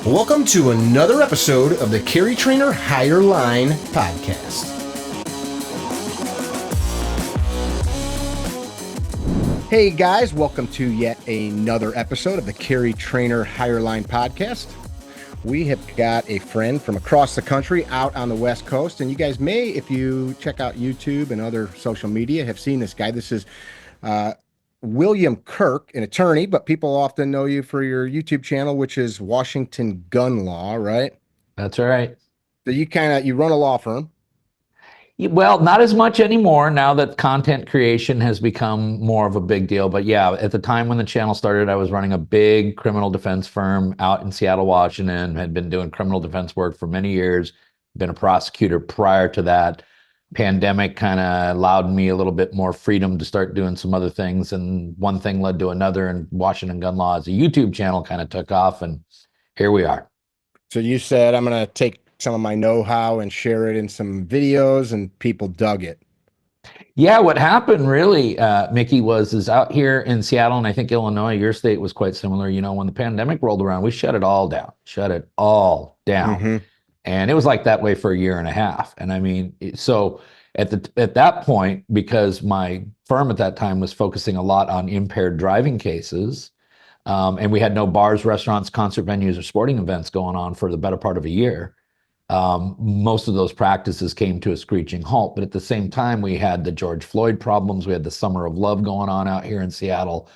Welcome to another episode of the CarryTrainer Higher Line podcast. Hey guys, welcome to yet another episode of the CarryTrainer Higher Line podcast. We have got a friend from across the country out on the West Coast, and you guys may, if you check out YouTube and other social media, have seen this guy. This is William Kirk, an attorney, but people often know you for your YouTube channel, which is Washington Gun Law, right? That's right. So you run a law firm. Well, not as much anymore now that content creation has become more of a big deal. But yeah, at the time when the channel started, I was running a big criminal defense firm out in Seattle, Washington, had been doing criminal defense work for many years, been a prosecutor prior to that. Pandemic kind of allowed me a little bit more freedom to start doing some other things. And one thing led to another, and Washington Gun Law as a YouTube channel kind of took off, and here we are. So you said, I'm going to take some of my know-how and share it in some videos, and people dug it. Yeah, what happened really, Mickey, is out here in Seattle, and I think Illinois, your state was quite similar. You know, when the pandemic rolled around, we shut it all down. Mm-hmm. And it was like that way for a year and a half. And I mean, so at that point, because my firm at that time was focusing a lot on impaired driving cases, and we had no bars, restaurants, concert venues, or sporting events going on for the better part of a year, most of those practices came to a screeching halt. But at the same time, we had the George Floyd problems. We had the Summer of Love going on out here in Seattle.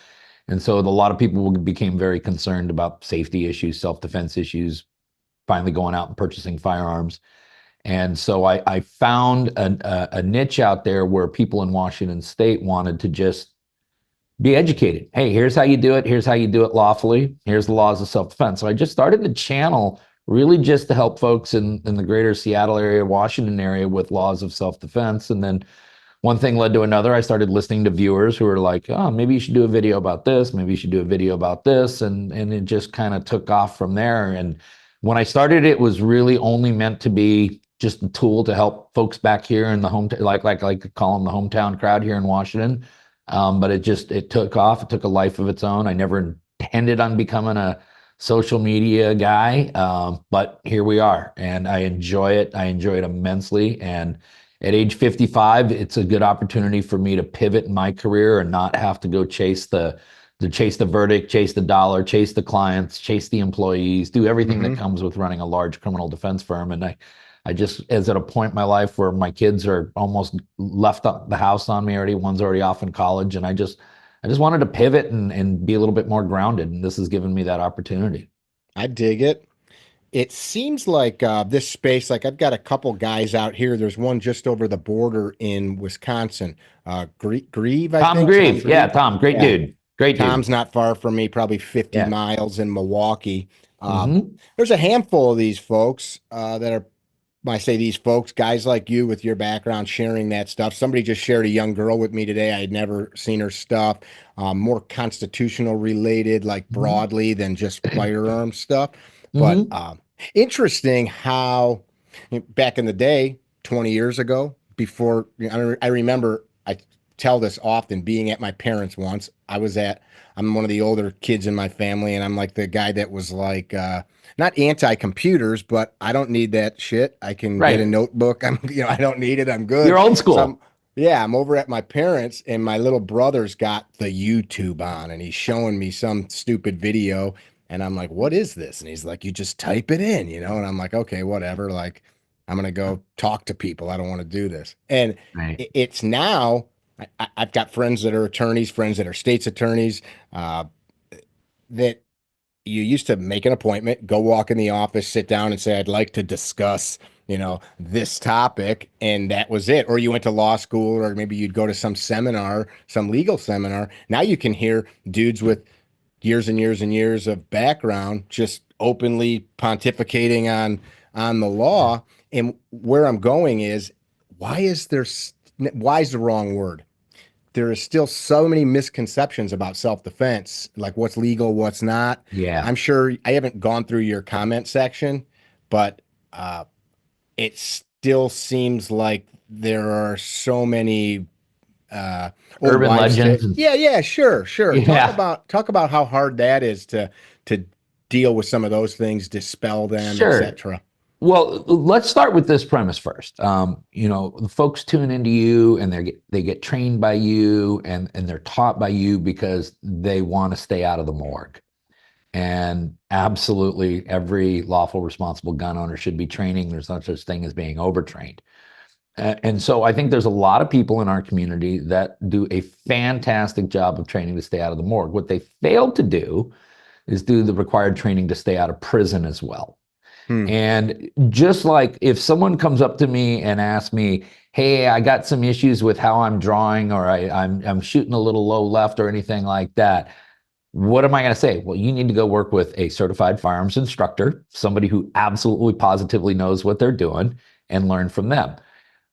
And so a lot of people became very concerned about safety issues, self-defense issues, finally going out and purchasing firearms. And so I found a niche out there where people in Washington State wanted to just be educated. Hey, here's how you do it. Here's how you do it lawfully. Here's the laws of self-defense. So I just started the channel really just to help folks in the greater Seattle area, Washington area with laws of self-defense. And then one thing led to another. I started listening to viewers who were like, oh, maybe you should do a video about this. Maybe you should do a video about this. And it just kind of took off from there. And when I started, it was really only meant to be just a tool to help folks back here in the like to call them the hometown crowd here in Washington. But it took off. It took a life of its own. I never intended on becoming a social media guy, but here we are, and I enjoy it. I enjoy it immensely. And at age 55, it's a good opportunity for me to pivot in my career and not have to go chase the verdict, chase the dollar, chase the clients, chase the employees, do everything that comes with running a large criminal defense firm. And I just, as at a point in my life where my kids are almost left up the house on me already, one's already off in college, and I just wanted to pivot and be a little bit more grounded, and this has given me that opportunity. I dig it. It seems like this space, like I've got a couple guys out here. There's one just over the border in Wisconsin. Grieve, I Tom think. Grieve. Yeah, Tom. Great dude. Great dude. Tom's not far from me, probably 50 miles in Milwaukee. Mm-hmm. There's a handful of these folks that are, when I say these folks, guys like you with your background sharing that stuff. Somebody just shared a young girl with me today. I had never seen her stuff. More constitutional related, like broadly than just firearm stuff. But interesting how back in the day, 20 years ago, before, I remember, I tell this often, being at my parents' once. I'm one of the older kids in my family, and I'm like the guy that was like, not anti-computers, but I don't need that shit. I can get a notebook. I don't need it. I'm good. You're old school. I'm over at my parents', and my little brother's got the YouTube on, and he's showing me some stupid video, and I'm like, what is this? And he's like, you just type it in, and I'm like, okay, whatever. Like, I'm going to go talk to people. I don't want to do this. And it's now, I've got friends that are attorneys, friends that are state's attorneys, that you used to make an appointment, go walk in the office, sit down and say, I'd like to discuss, this topic. And that was it. Or you went to law school, or maybe you'd go to some seminar, some legal seminar. Now you can hear dudes with years and years and years of background just openly pontificating on the law. And where I'm going is, why is the wrong word? There is still so many misconceptions about self-defense, like what's legal, what's not. Yeah. I'm sure I haven't gone through your comment section, but it still seems like there are so many urban legends. Yeah, sure. Yeah. Talk about how hard that is to deal with some of those things, dispel them, Sure. etc. Well, let's start with this premise first. The folks tune into you and they get trained by you and they're taught by you because they want to stay out of the morgue. And absolutely every lawful responsible gun owner should be training. There's no such thing as being overtrained. And so I think there's a lot of people in our community that do a fantastic job of training to stay out of the morgue. What they failed to do is do the required training to stay out of prison as well. Hmm. And just like if someone comes up to me and asks me, hey, I got some issues with how I'm drawing, or I'm shooting a little low left or anything like that, what am I going to say? Well, you need to go work with a certified firearms instructor, somebody who absolutely positively knows what they're doing, and learn from them.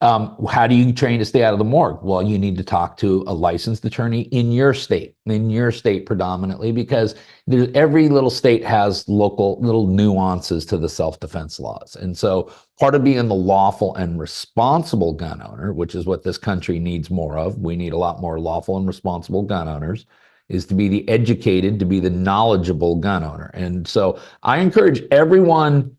How do you train to stay out of the morgue? Well, you need to talk to a licensed attorney in your state predominantly, because every little state has local little nuances to the self-defense laws. And so part of being the lawful and responsible gun owner, which is what this country needs more of, we need a lot more lawful and responsible gun owners, is to be the educated, to be the knowledgeable gun owner. And so I encourage everyone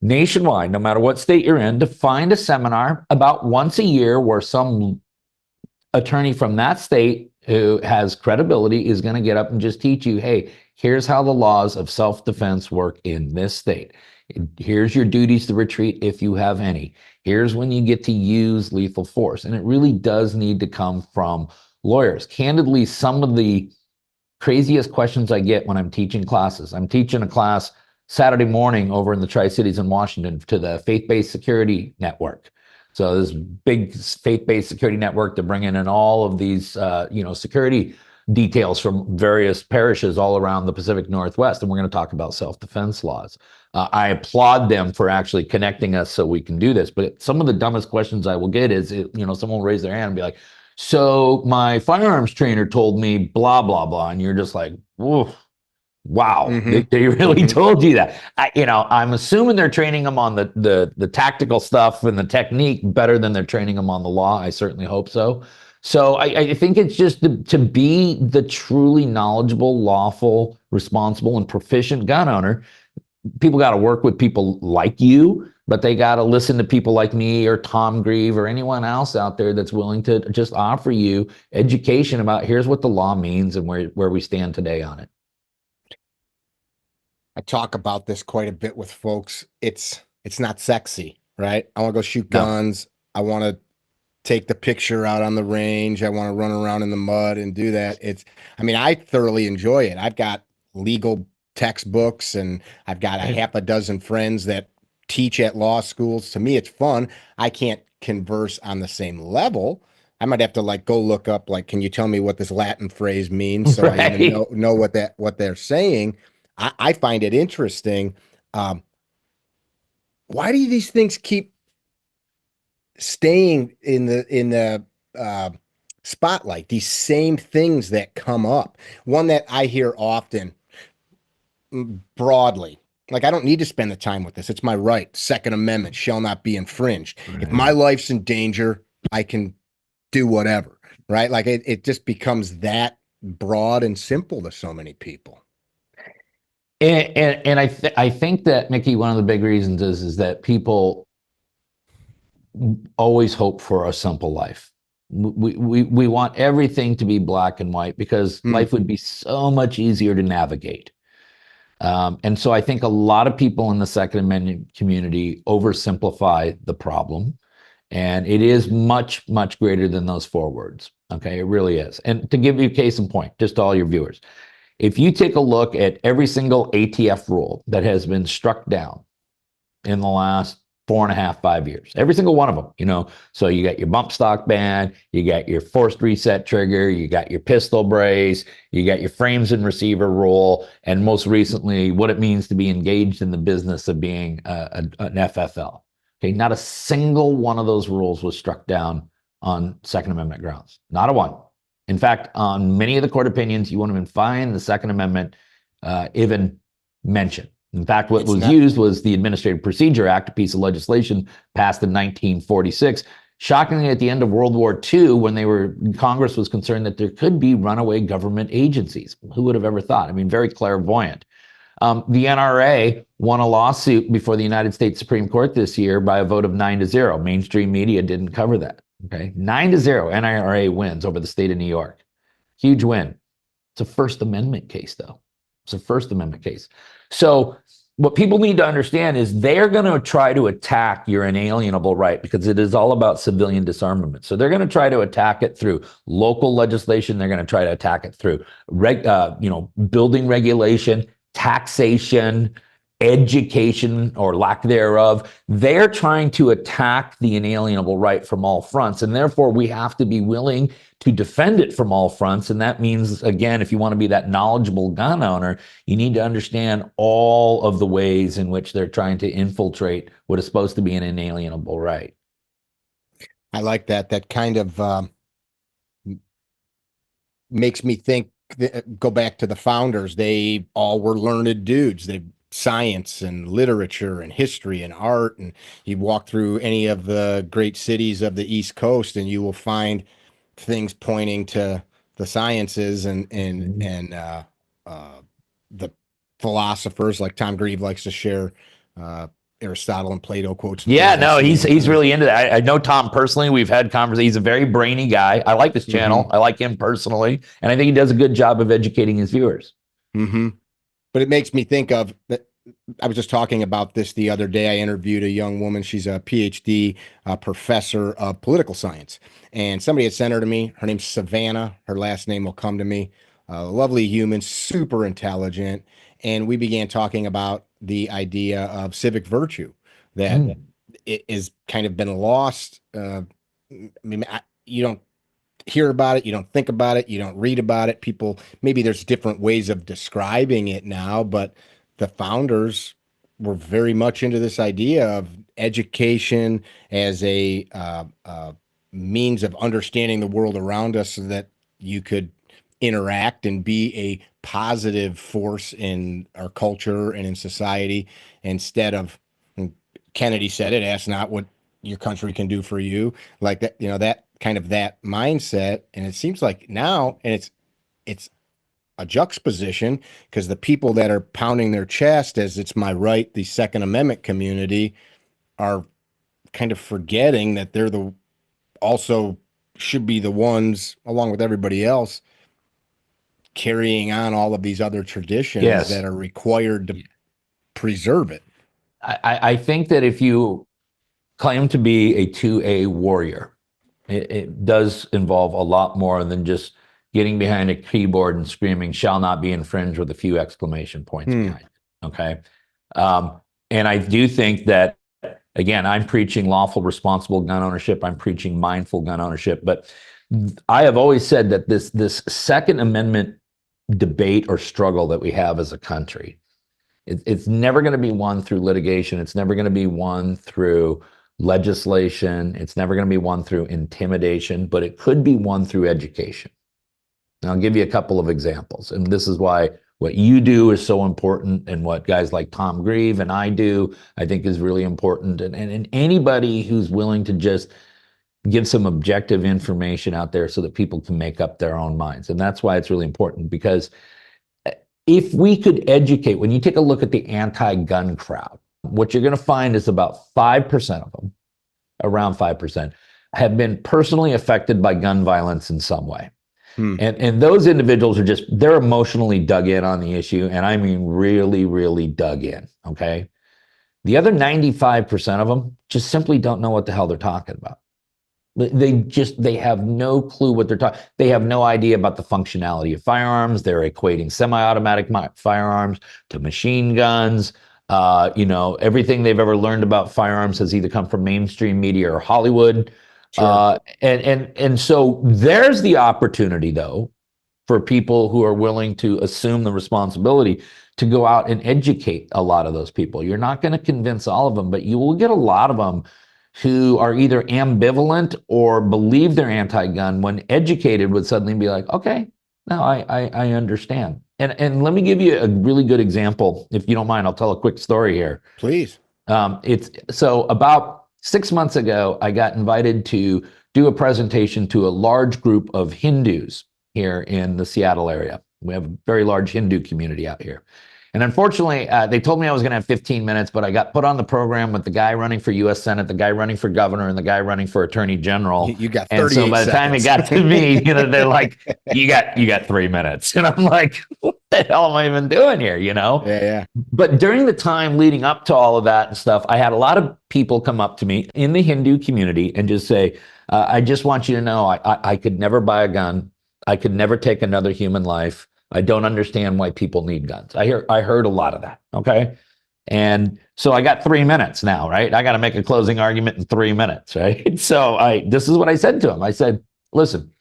nationwide, no matter what state you're in, to find a seminar about once a year where some attorney from that state who has credibility is going to get up and just teach you, hey, here's how the laws of self-defense work in this state. Here's your duties to retreat if you have any. Here's when you get to use lethal force. And it really does need to come from lawyers. Candidly, some of the craziest questions I get when I'm teaching classes. I'm teaching a class Saturday morning over in the Tri-Cities in Washington to the Faith-Based Security Network. So this big faith-based security network to bring in all of these, security details from various parishes all around the Pacific Northwest. And we're going to talk about self-defense laws. I applaud them for actually connecting us so we can do this. But some of the dumbest questions I will get is, someone will raise their hand and be like, so my firearms trainer told me blah, blah, blah. And you're just like, whoa. Wow, Mm-hmm. they really Mm-hmm. told you that. I'm assuming they're training them on the tactical stuff and the technique better than they're training them on the law. I certainly hope so. So I think it's just to be the truly knowledgeable, lawful, responsible, and proficient gun owner. People got to work with people like you, but they got to listen to people like me or Tom Grieve or anyone else out there that's willing to just offer you education about here's what the law means and where we stand today on it. I talk about this quite a bit with folks. It's not sexy, right? I want to go shoot No. guns. I want to take the picture out on the range. I want to run around in the mud and do that. I thoroughly enjoy it. I've got legal textbooks and I've got a half a dozen friends that teach at law schools. To me, it's fun. I can't converse on the same level. I might have to go look up, can you tell me what this Latin phrase means? So I even Right. know what they're saying. I find it interesting. Why do these things keep staying in the spotlight? These same things that come up. One that I hear often, broadly, I don't need to spend the time with this. It's my right. Second Amendment shall not be infringed. Right. If my life's in danger, I can do whatever. Right? It just becomes that broad and simple to so many people. And I think that, Mickey, one of the big reasons is that people always hope for a simple life. We want everything to be black and white because life would be so much easier to navigate. And so I think a lot of people in the Second Amendment community oversimplify the problem. And it is much, much greater than those four words. Okay, it really is. And to give you a case in point, just to all your viewers, if you take a look at every single ATF rule that has been struck down in the last 4.5, 5 years, every single one of them, so you got your bump stock ban, you got your forced reset trigger, you got your pistol brace, you got your frames and receiver rule, and most recently, what it means to be engaged in the business of being an FFL. Okay, not a single one of those rules was struck down on Second Amendment grounds. Not a one. In fact, on many of the court opinions, you won't even find the Second Amendment even mentioned. In fact, what was used was the Administrative Procedure Act, a piece of legislation passed in 1946. Shockingly, at the end of World War II, when Congress was concerned that there could be runaway government agencies. Who would have ever thought? Very clairvoyant. The NRA won a lawsuit before the United States Supreme Court this year by a vote of 9-0. Mainstream media didn't cover that. Okay, 9-0. NRA wins over the state of New York. Huge win. It's a First Amendment case, though. It's a First Amendment case. So what people need to understand is they're going to try to attack your inalienable right because it is all about civilian disarmament. So they're going to try to attack it through local legislation. They're going to try to attack it through building regulation, taxation, education or lack thereof. They're trying to attack the inalienable right from all fronts. And therefore, we have to be willing to defend it from all fronts. And that means, again, if you want to be that knowledgeable gun owner, you need to understand all of the ways in which they're trying to infiltrate what is supposed to be an inalienable right. I like that. That kind of makes me think, go back to the founders. They all were learned dudes. They science and literature and history and art. And you walk through any of the great cities of the East Coast and you will find things pointing to the sciences and the philosophers, like Tom Grieve likes to share Aristotle and Plato quotes. And yeah, things no, like he's really into that. I know Tom personally. We've had conversations. He's a very brainy guy. I like this channel. I like him personally, and I think he does a good job of educating his viewers. But it makes me think of that. I was just talking about this the other day. I interviewed a young woman. She's a PhD professor of political science. And somebody had sent her to me. Her name's Savannah. Her last name will come to me. Lovely human, super intelligent. And we began talking about the idea of civic virtue that it has kind of been lost. I mean, you don't hear about it, you don't think about it, you don't read about it. People, maybe there's different ways of describing it now, but the founders were very much into this idea of education as a means of understanding the world around us so that you could interact and be a positive force in our culture and in society instead of, Kennedy said it, ask not what your country can do for you, like that, that kind of that mindset. And it seems like now, and it's a juxtaposition, because the people that are pounding their chest as it's my right, the Second Amendment community, are kind of forgetting that they're the also should be the ones, along with everybody else, carrying on all of these other traditions that are required to preserve it. I think that if you claim to be a 2A warrior, it does involve a lot more than just getting behind a keyboard and screaming "shall not be infringed" with a few exclamation points behind it. Okay. And I do think that, again, I'm preaching lawful, responsible gun ownership. I'm preaching mindful gun ownership. But I have always said that this Second Amendment debate or struggle that we have as a country, it's never going to be won through litigation. It's never going to be won through legislation. It's never going to be won through intimidation, but it could be won through education. And I'll give you a couple of examples. And this is why what you do is so important, and what guys like Tom Grieve and I do, I think, is really important. And anybody who's willing to just give some objective information out there so that people can make up their own minds. And that's why it's really important, because if we could educate, when you take a look at the anti-gun crowd, what you're going to find is about 5% of them, around 5%, have been personally affected by gun violence in some way. And those individuals are they're emotionally dug in on the issue. And I mean, really, really dug in. Okay. The other 95% of them just simply don't know what the hell they're talking about. They have no clue what they're talking. They have no idea about the functionality of firearms. They're equating semi-automatic firearms to machine guns. Everything they've ever learned about firearms has either come from mainstream media or Hollywood. Sure. And so there's the opportunity, though, for people who are willing to assume the responsibility to go out and educate a lot of those people. You're not going to convince all of them, but you will get a lot of them who are either ambivalent or believe they're anti-gun, when educated, would suddenly be like, okay, now I understand. And let me give you a really good example. If you don't mind, I'll tell a quick story here. Please. So about 6 months ago, I got invited to do a presentation to a large group of Hindus here in the Seattle area. We have a very large Hindu community out here. And unfortunately, they told me I was going to have 15 minutes, but I got put on the program with the guy running for U.S. Senate, the guy running for governor, and the guy running for attorney general. You got And so 38 by the time it seconds. got to me, they're like, "You got 3 minutes," and I'm like, "What the hell am I even doing here?" Yeah, yeah. But during the time leading up to all of that and stuff, I had a lot of people come up to me in the Hindu community and just say, "I just want you to know, I could never buy a gun. I could never take another human life. I don't understand why people need guns." I heard a lot of that. Okay. And so I got 3 minutes now, right? I got to make a closing argument in 3 minutes, right? So this is what I said to him. I said, "Listen,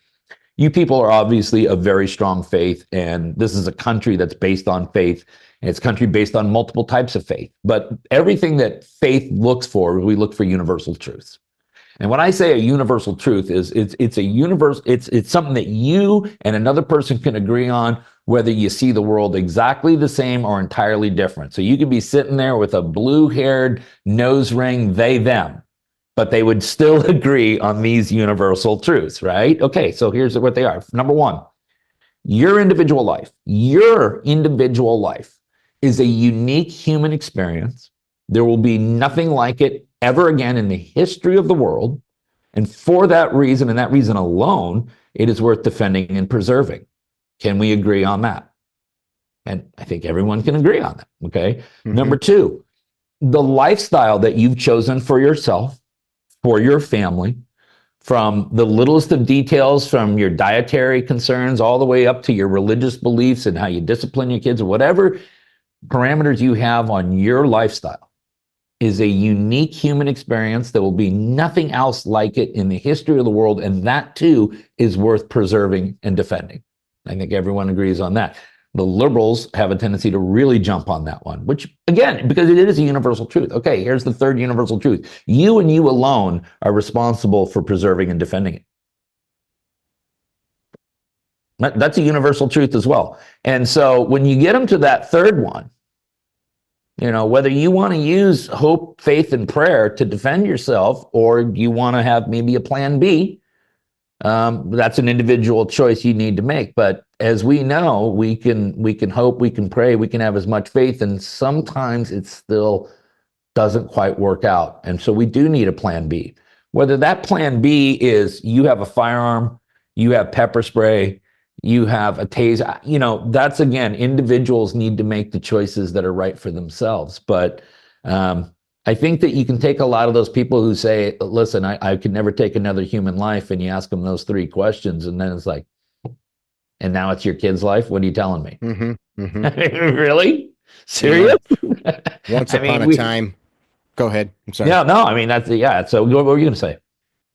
you people are obviously a very strong faith, and this is a country that's based on faith, and it's a country based on multiple types of faith. But everything that faith looks for, we look for universal truths. And when I say a universal truth is it's a universe, it's something that you and another person can agree on, whether you see the world exactly the same or entirely different. So you could be sitting there with a blue-haired nose ring, they, them, but they would still agree on these universal truths, right? Okay, so here's what they are. Number one, your individual life is a unique human experience. There will be nothing like it ever again in the history of the world. And for that reason, and that reason alone, it is worth defending and preserving. Can we agree on that? And I think everyone can agree on that. Okay. Mm-hmm. Number two, the lifestyle that you've chosen for yourself, for your family, from the littlest of details, from your dietary concerns all the way up to your religious beliefs and how you discipline your kids, or whatever parameters you have on your lifestyle, is a unique human experience. There will be nothing else like it in the history of the world. And that too is worth preserving and defending. I think everyone agrees on that. The liberals have a tendency to really jump on that one, which again, because it is a universal truth. Okay, here's the third universal truth. You and you alone are responsible for preserving and defending it. That's a universal truth as well. And so when you get them to that third one, whether you want to use hope, faith, and prayer to defend yourself, or you want to have maybe a plan B, that's an individual choice you need to make. But as we know, we can hope, we can pray, we can have as much faith, and sometimes it still doesn't quite work out. And so we do need a plan B. Whether that plan B is you have a firearm, you have pepper spray, you have a taser, that's again, individuals need to make the choices that are right for themselves. But I think that you can take a lot of those people who say, "Listen, I could never take another human life," and you ask them those three questions, and then it's like, "And now it's your kid's life? What are you telling me?" Mm-hmm. Mm-hmm. Really? Serious? Once I upon mean, a time, go ahead. I'm sorry. yeah, no, I mean, so what were you going to say?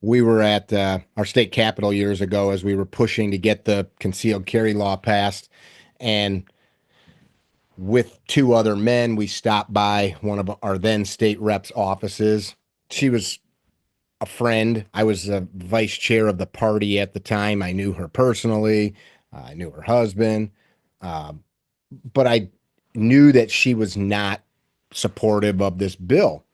We were at our state capitol years ago as we were pushing to get the concealed carry law passed. And with two other men, we stopped by one of our then state rep's offices. She was a friend. I was a vice chair of the party at the time. I knew her personally. I knew her husband. But I knew that she was not supportive of this bill.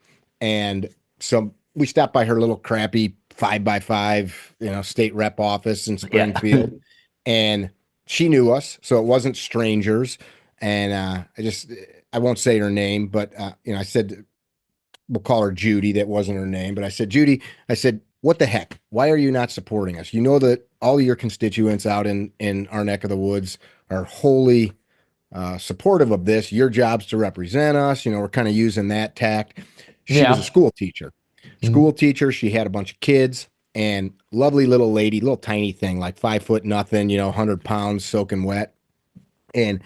And so we stopped by her little crappy 5x5, state rep office in Springfield. Yeah. And she knew us, so it wasn't strangers. And I won't say her name, but I said, we'll call her Judy. That wasn't her name, but I said, "Judy," I said, "what the heck? Why are you not supporting us? You know that all of your constituents out in our neck of the woods are wholly supportive of this. Your job's to represent us. We're kind of using that tact." She was a Yeah. school teacher. Mhm. School teacher. She had a bunch of kids, and lovely little lady, little tiny thing, like 5 foot nothing, 100 pounds soaking wet. And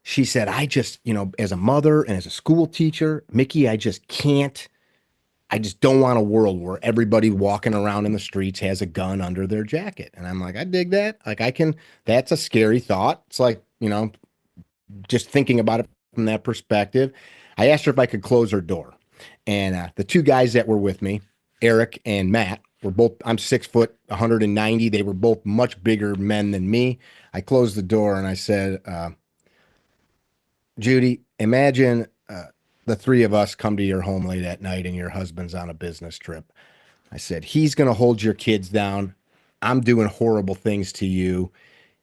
she said, "I just, as a mother and as a school teacher, Mickey, I just don't want a world where everybody walking around in the streets has a gun under their jacket." And I'm like, I dig that. Like, that's a scary thought. It's like, just thinking about it from that perspective. I asked her if I could close her door. And the two guys that were with me, Eric and Matt, I'm 6 foot, 190. They were both much bigger men than me. I closed the door and I said, "Judy, imagine the three of us come to your home late at night and your husband's on a business trip." I said, "He's going to hold your kids down. I'm doing horrible things to you.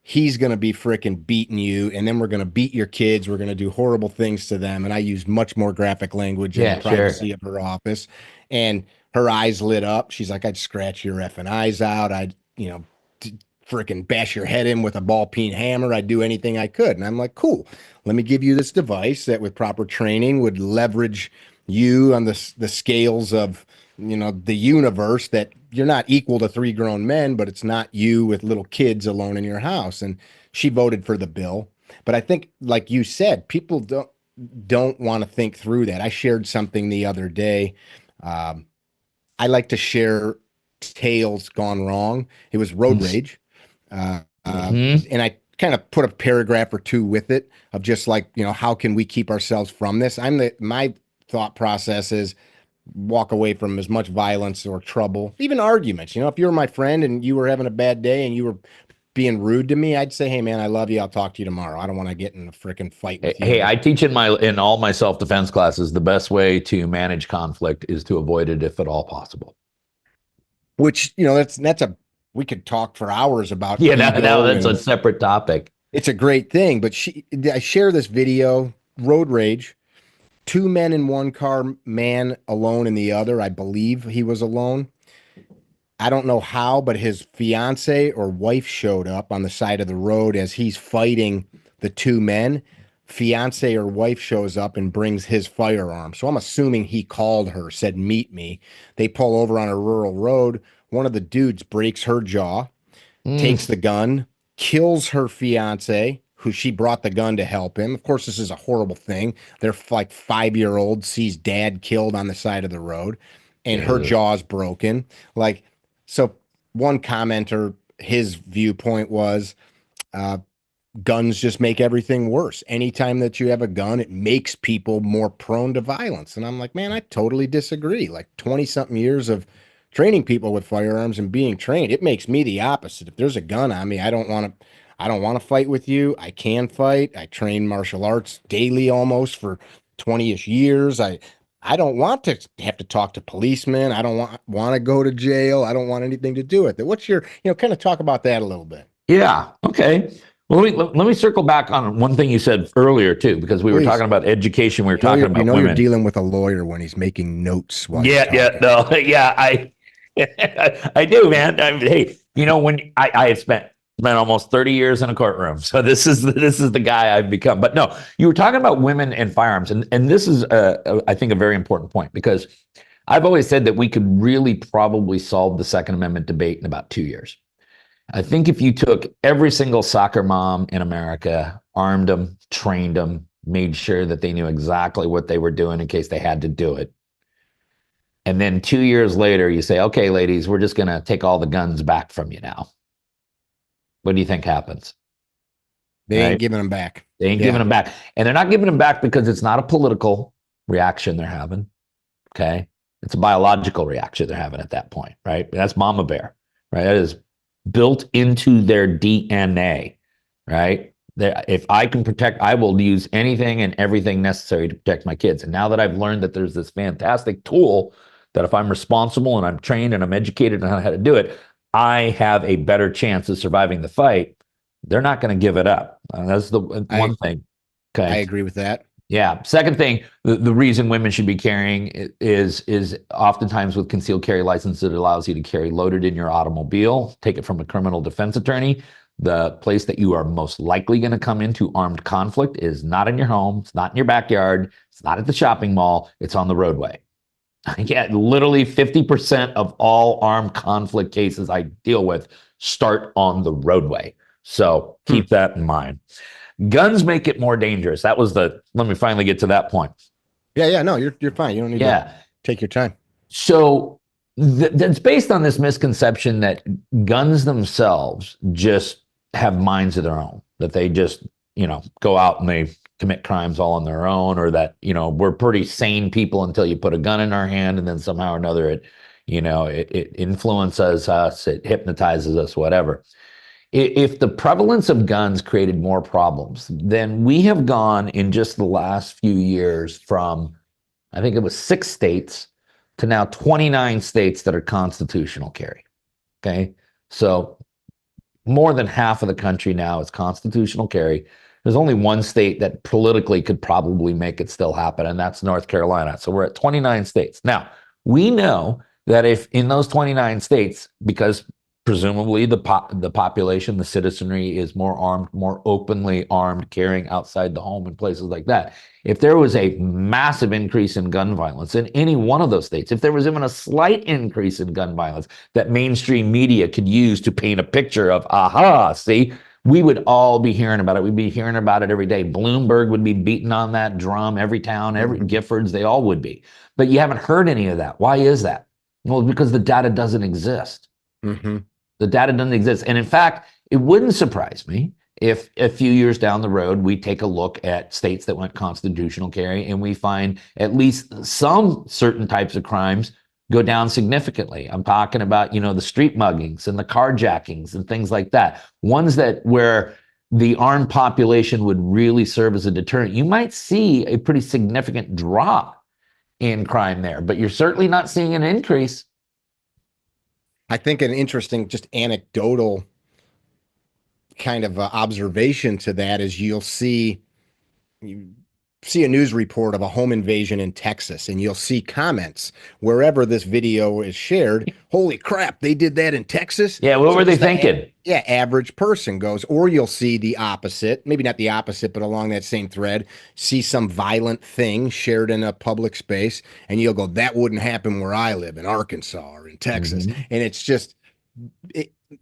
he's going to be freaking beating you, and then we're going to beat your kids. We're going to do horrible things to them. And I used much more graphic language in the Yeah, sure. privacy of her office. And her eyes lit up. She's like, I'd scratch your effing eyes out. I'd, freaking bash your head in with a ball peen hammer. I'd do anything I could. And I'm like, cool. Let me give you this device that with proper training would leverage you on the scales of, the universe, that you're not equal to three grown men, but it's not you with little kids alone in your house. And she voted for the bill. But I think, like you said, people don't want to think through that. I shared something the other day. Um, I like to share tales gone wrong. It was road rage. Uh, uh, Mm-hmm. and I kind of put a paragraph or two with it of just like, how can we keep ourselves from this? My thought process is walk away from as much violence or trouble, even arguments. If you were my friend and you were having a bad day and you were being rude to me, I'd say, hey man, I love you. I'll talk to you tomorrow. I don't want to get in a freaking fight with you. Hey, I teach in all my self-defense classes, the best way to manage conflict is to avoid it if at all possible. Which, we could talk for hours about Yeah, now ego, that's a and separate topic. it's a great thing. But I share this video, road rage, two men in one car, man alone in the other. I believe he was alone. I don't know how, but his fiance or wife showed up on the side of the road as he's fighting the two men. Fiance or wife shows up and brings his firearm. So I'm assuming he called her, said, meet me. They pull over on a rural road. One of the dudes breaks her jaw, takes Mm, the gun, kills her fiance, who she brought the gun to help him. Of course, this is a horrible thing. They're like 5-year old sees dad killed on the side of the road, and her ugh. jaw's broken. Like, so one commenter, his viewpoint was, uh, guns just make everything worse. Anytime that you have a gun, it makes people more prone to violence. And I'm like, man, I totally disagree. Like 20 something years of training people with firearms and being trained, it makes me the opposite. If there's a gun on me, I don't want to fight with you. I can fight. I train martial arts daily almost for 20ish years. I don't want to have to talk to policemen. I don't want to go to jail. I don't want anything to do with it. What's your, kind of talk about that a little bit, Yeah. Okay. Well, let me circle back on one thing you said earlier too, because we were please. talking about education. We were You know talking you're about you're women. dealing with a lawyer when he's making notes while you're Yeah. Yeah. talking. No. Yeah. I do, man. Hey, when I had spent almost 30 years in a courtroom, so this is the guy I've become. But no, you were talking about women and firearms, and this is I think a very important point, because I've always said that we could really probably solve the Second Amendment debate in about 2 years. I think if you took every single soccer mom in America, armed them, trained them, made sure that they knew exactly what they were doing in case they had to do it. And then 2 years later, you say, okay, ladies, we're just going to take all the guns back from you now. What do you think happens? They ain't Right? giving them back. They ain't giving Yeah. them back. And they're not giving them back because it's not a political reaction they're having. Okay. It's a biological reaction they're having at that point, right? That's mama bear, right? That is built into their DNA, right? If I can protect, I will use anything and everything necessary to protect my kids. And now that I've learned that there's this fantastic tool that if I'm responsible and I'm trained and I'm educated on how to do it, I have a better chance of surviving the fight. They're not going to give it up. That's the I one thing. I Okay. agree with that. Yeah. Second thing, the reason women should be carrying is oftentimes with concealed carry license, it allows you to carry loaded in your automobile. Take it from a criminal defense attorney. The place that you are most likely going to come into armed conflict is not in your home. It's not in your backyard. It's not at the shopping mall. It's on the roadway. Yeah, literally 50% of all armed conflict cases I deal with start on the roadway. So Hmm. keep that in mind. Guns make it more dangerous. Let me finally get to that point. Yeah, yeah, no, you're fine. You don't need to Yeah. take your time. So that's based on this misconception that guns themselves just have minds of their own, that they just, go out and they commit crimes all on their own, or that, we're pretty sane people until you put a gun in our hand and then somehow or another it influences us, it hypnotizes us, whatever. If the prevalence of guns created more problems, then we have gone in just the last few years from, I think it was 6 states to now 29 states that are constitutional carry. Okay. So more than half of the country now is constitutional carry. There's only one state that politically could probably make it still happen, and that's North Carolina. So we're at 29 states. Now, we know that if in those 29 states, because presumably the population, the citizenry is more armed, more openly armed, carrying outside the home in places like that. If there was a massive increase in gun violence in any one of those states, if there was even a slight increase in gun violence that mainstream media could use to paint a picture of, aha, see, we would all be hearing about it. We'd be hearing about it every day. Bloomberg would be beating on that drum, every town, every Giffords, they all would be. But you haven't heard any of that. Why is that? Well, because the data doesn't exist. The data doesn't exist. And in fact, it wouldn't surprise me if a few years down the road, we take a look at states that went constitutional carry and we find at least some certain types of crimes go down significantly. I'm talking about, the street muggings and the carjackings and things like that. Ones that where the armed population would really serve as a deterrent. You might see a pretty significant drop in crime there, but you're certainly not seeing an increase. I think an interesting, just anecdotal kind of observation to that is you see a news report of a home invasion in Texas, and you'll see comments wherever this video is shared. Holy crap, they did that in Texas? Yeah, what were they thinking? Average person goes, or you'll see the opposite, maybe not the opposite, but along that same thread, see some violent thing shared in a public space, and you'll go, that wouldn't happen where I live in Arkansas or in Texas. And it's just,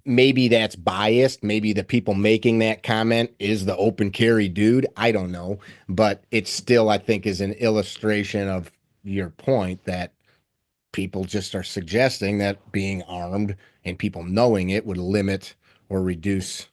maybe that's biased. Maybe the people making that comment is the open carry dude. I don't know. But it still, I think, is an illustration of your point that people just are suggesting that being armed and people knowing it would limit or reduce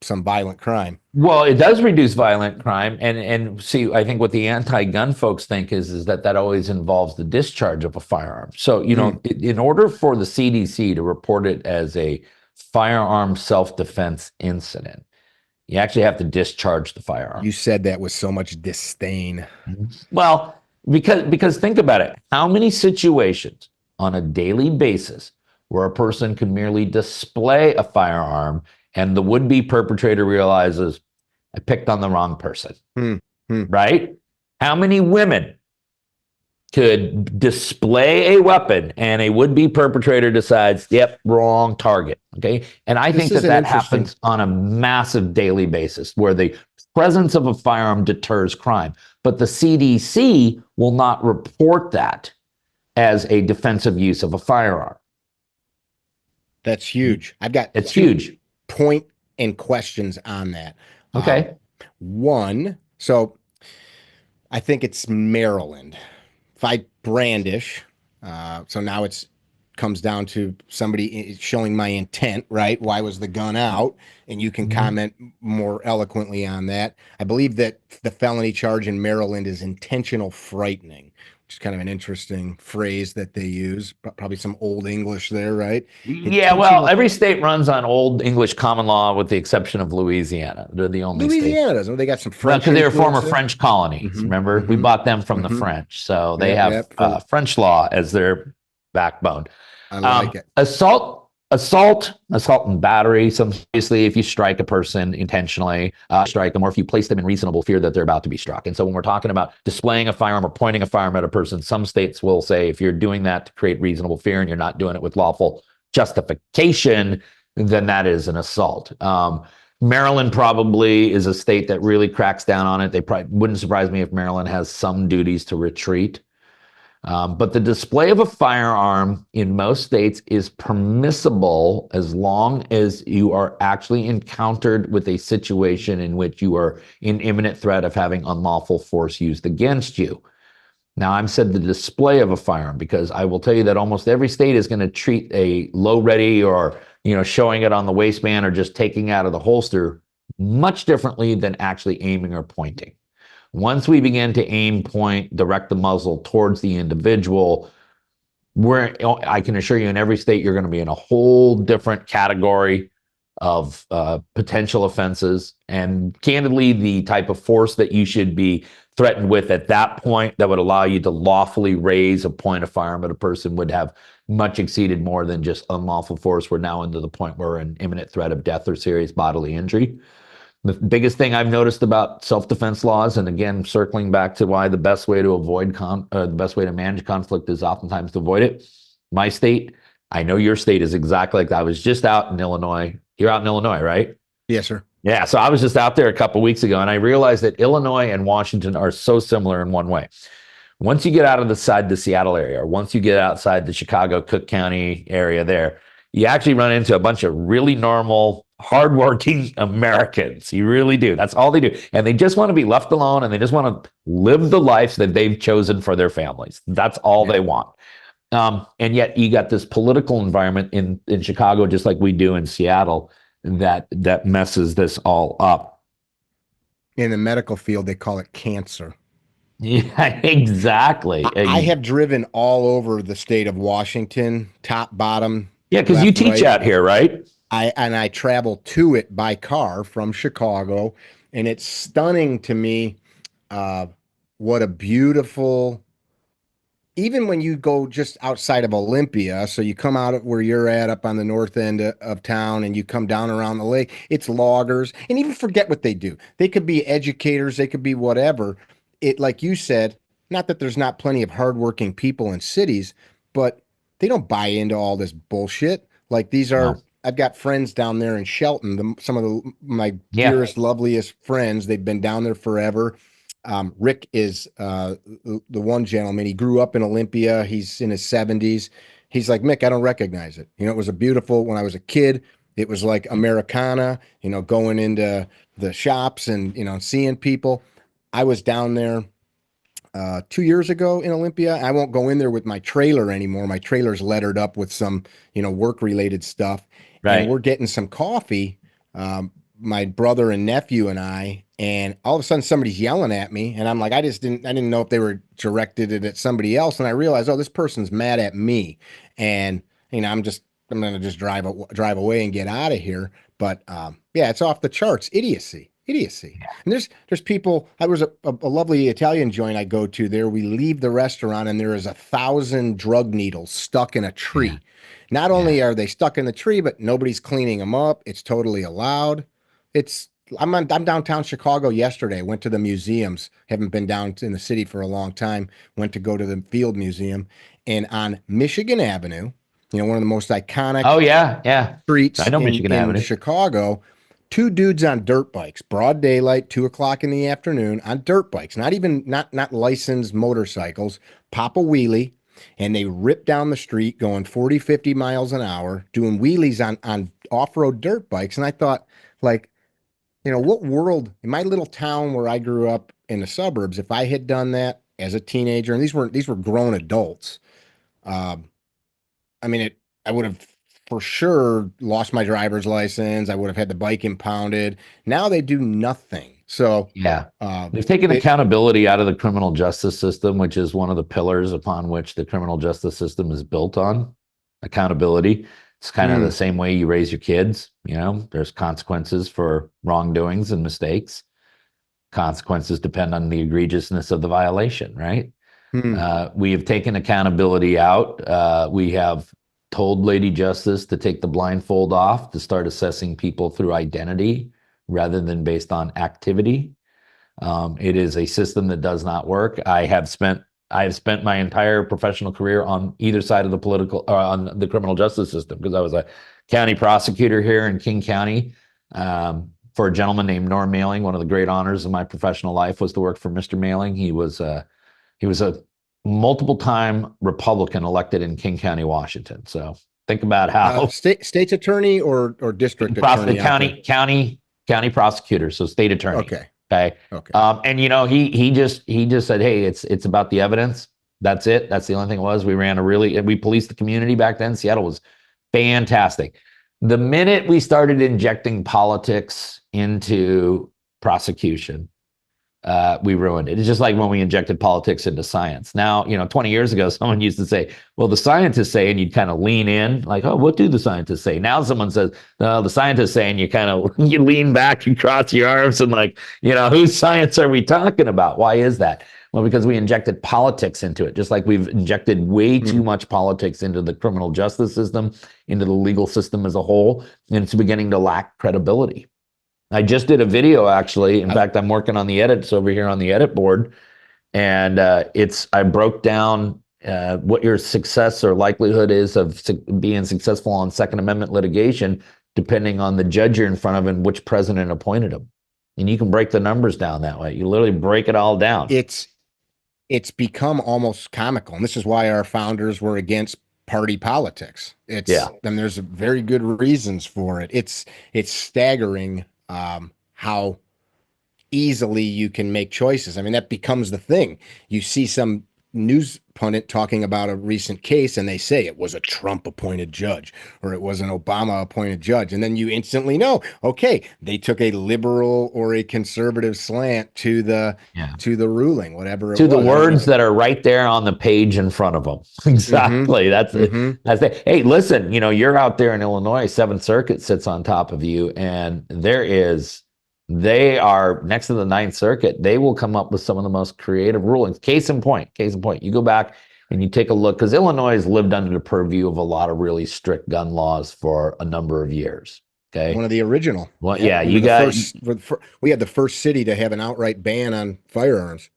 some violent crime. Well, it does reduce violent crime. And see, I think what the anti-gun folks think is that always involves the discharge of a firearm. So, in order for the CDC to report it as a firearm self-defense incident, you actually have to discharge the firearm. You said that with so much disdain. Well, because think about it. How many situations on a daily basis where a person can merely display a firearm and the would-be perpetrator realizes, I picked on the wrong person, right? How many women could display a weapon and a would-be perpetrator decides, yep, wrong target, okay? And I think that happens on a massive daily basis where the presence of a firearm deters crime. But the CDC will not report that as a defensive use of a firearm. That's huge. I've got it's huge point and questions on that. Okay. One, so I think it's Maryland. If I brandish, so now it's comes down to somebody showing my intent, right? Why was the gun out? And you can comment more eloquently on that. I believe that the felony charge in Maryland is intentional frightening, which is kind of an interesting phrase that they use. Probably some old English there, right? Yeah, well, every state runs on old English common law with the exception of Louisiana. They're the only Louisiana doesn't. They got some French. Because they were former French colonies. Remember, we bought them from the French, so they have French law as their backbone. I like it. Assault and battery. Some obviously, if you strike a person intentionally, strike them, or if you place them in reasonable fear that they're about to be struck. And so, when we're talking about displaying a firearm or pointing a firearm at a person, some states will say if you're doing that to create reasonable fear and you're not doing it with lawful justification, then that is an assault. Maryland probably is a state that really cracks down on it. They probably wouldn't surprise me if Maryland has some duties to retreat. But the display of a firearm in most states is permissible as long as you are actually encountered with a situation in which you are in imminent threat of having unlawful force used against you. Now, I've said the display of a firearm because I will tell you that almost every state is going to treat a low ready or showing it on the waistband or just taking out of the holster much differently than actually aiming or pointing. Once we begin to aim, point, direct the muzzle towards the individual, I can assure you in every state, you're going to be in a whole different category of potential offenses. And candidly, the type of force that you should be threatened with at that point that would allow you to lawfully raise a point of firearm at a person would have much exceeded more than just unlawful force. We're now into the point where we're in imminent threat of death or serious bodily injury. The biggest thing I've noticed about self-defense laws, and again, circling back to why the best way to avoid the best way to manage conflict is oftentimes to avoid it. My state, I know your state is exactly like that. I was just out in Illinois. You're out in Illinois, right? Yes, sir. Yeah, so I was just out there a couple of weeks ago, and I realized that Illinois and Washington are so similar in one way. Once you get out of the Seattle area, or once you get outside the Chicago, Cook County area there, you actually run into a bunch of really normal, hardworking Americans. You really do. That's all they do. And they just want to be left alone, and they just want to live the lives that they've chosen for their families. That's all they want. And yet you got this political environment in Chicago, just like we do in Seattle, that messes this all up. In the medical field, they call it cancer. Yeah, exactly. I have driven all over the state of Washington, top, bottom. Yeah, because you teach out here, right? I travel to it by car from Chicago, and it's stunning to me what a beautiful, even when you go just outside of Olympia, so you come out of where you're at up on the north end of town and you come down around the lake, it's loggers, and even forget what they do. They could be educators, they could be whatever. It, like you said, not that there's not plenty of hardworking people in cities, but they don't buy into all this bullshit. Like these are, No. I've got friends down there in Shelton, some of my dearest, loveliest friends. They've been down there forever. Rick is the one gentleman. He grew up in Olympia. He's in his 70s. He's like, Mick, I don't recognize it. You know, it was a beautiful, when I was a kid, it was like Americana, you know, going into the shops and, you know, seeing people. I was down there 2 years ago in Olympia. I won't go in there with my trailer anymore. My trailer's lettered up with some, you know, work related stuff. And we're getting some coffee, my brother and nephew and I, and all of a sudden somebody's yelling at me, and I'm like, I didn't know if they were directed it at somebody else, and I realized, oh, this person's mad at me, and you know, I'm gonna just drive away and get out of here. But yeah, it's off the charts, idiocy. And there's people. I was a lovely Italian joint I go to there. We leave the restaurant and there is 1,000 drug needles stuck in a tree. Yeah. Not only are they stuck in the tree, but nobody's cleaning them up. It's totally allowed. I'm downtown Chicago yesterday. Went to the museums. Haven't been down in the city for a long time. Went to go to the Field Museum, and on Michigan Avenue, you know, one of the most iconic Oh yeah. streets I know Michigan in Avenue. Chicago. Two dudes on dirt bikes, broad daylight, 2 o'clock in the afternoon, on dirt bikes, not licensed motorcycles, pop a wheelie, and they rip down the street going 40, 50 miles an hour, doing wheelies on off-road dirt bikes. And I thought, like, you know, what world in my little town where I grew up in the suburbs, if I had done that as a teenager, and these were grown adults, um, I mean, I would have for sure lost my driver's license. I would have had the bike impounded. Now they do nothing. So Yeah. They've taken accountability out of the criminal justice system, which is one of the pillars upon which the criminal justice system is built on. Accountability. It's kind of the same way you raise your kids. You know, there's consequences for wrongdoings and mistakes. Consequences depend on the egregiousness of the violation, right? We have taken accountability out. We have told Lady Justice to take the blindfold off, to start assessing people through identity rather than based on activity. It is a system that does not work. I have spent my entire professional career on either side of the political or on the criminal justice system, because I was a county prosecutor here in King County for a gentleman named Norm Mailing. One of the great honors of my professional life was to work for Mr. Mailing. He was a multiple-time Republican elected in King County, Washington. So think about how state's attorney or district attorney, county prosecutor, so state attorney. Okay. And you know, he just said, hey, it's about the evidence. That's it. That's the only thing it was. We policed the community back then. Seattle was fantastic. The minute we started injecting politics into prosecution, we ruined it. It's just like when we injected politics into science. Now, 20 years ago, someone used to say, well, the scientists say, and you'd kind of lean in like, oh, what do the scientists say? Now someone says, no, the scientists say, and you kind of, you lean back, you cross your arms and like, whose science are we talking about? Why is that? Well, because we injected politics into it, just like we've injected way too much politics into the criminal justice system, into the legal system as a whole, and it's beginning to lack credibility. I just did a video actually. In fact, I'm working on the edits over here on the edit board, and I broke down what your success or likelihood is of being successful on Second Amendment litigation, depending on the judge you're in front of and which president appointed him. And you can break the numbers down that way. You literally break it all down. It's become almost comical, and this is why our founders were against party politics. And there's very good reasons for it. It's staggering how easily you can make choices. I mean, that becomes the thing. You see some news pundit talking about a recent case and they say it was a Trump appointed judge or it was an Obama appointed judge. And then you instantly know, okay, they took a liberal or a conservative slant to the ruling, whatever it was. To the words that are right there on the page in front of them. Exactly. That's it. Hey, listen, you're out there in Illinois, Seventh Circuit sits on top of you, and they are next to the Ninth Circuit. They will come up with some of the most creative rulings. Case in point, you go back and you take a look, because Illinois has lived under the purview of a lot of really strict gun laws for a number of years. Okay. One of the original. Well, we had the first city to have an outright ban on firearms.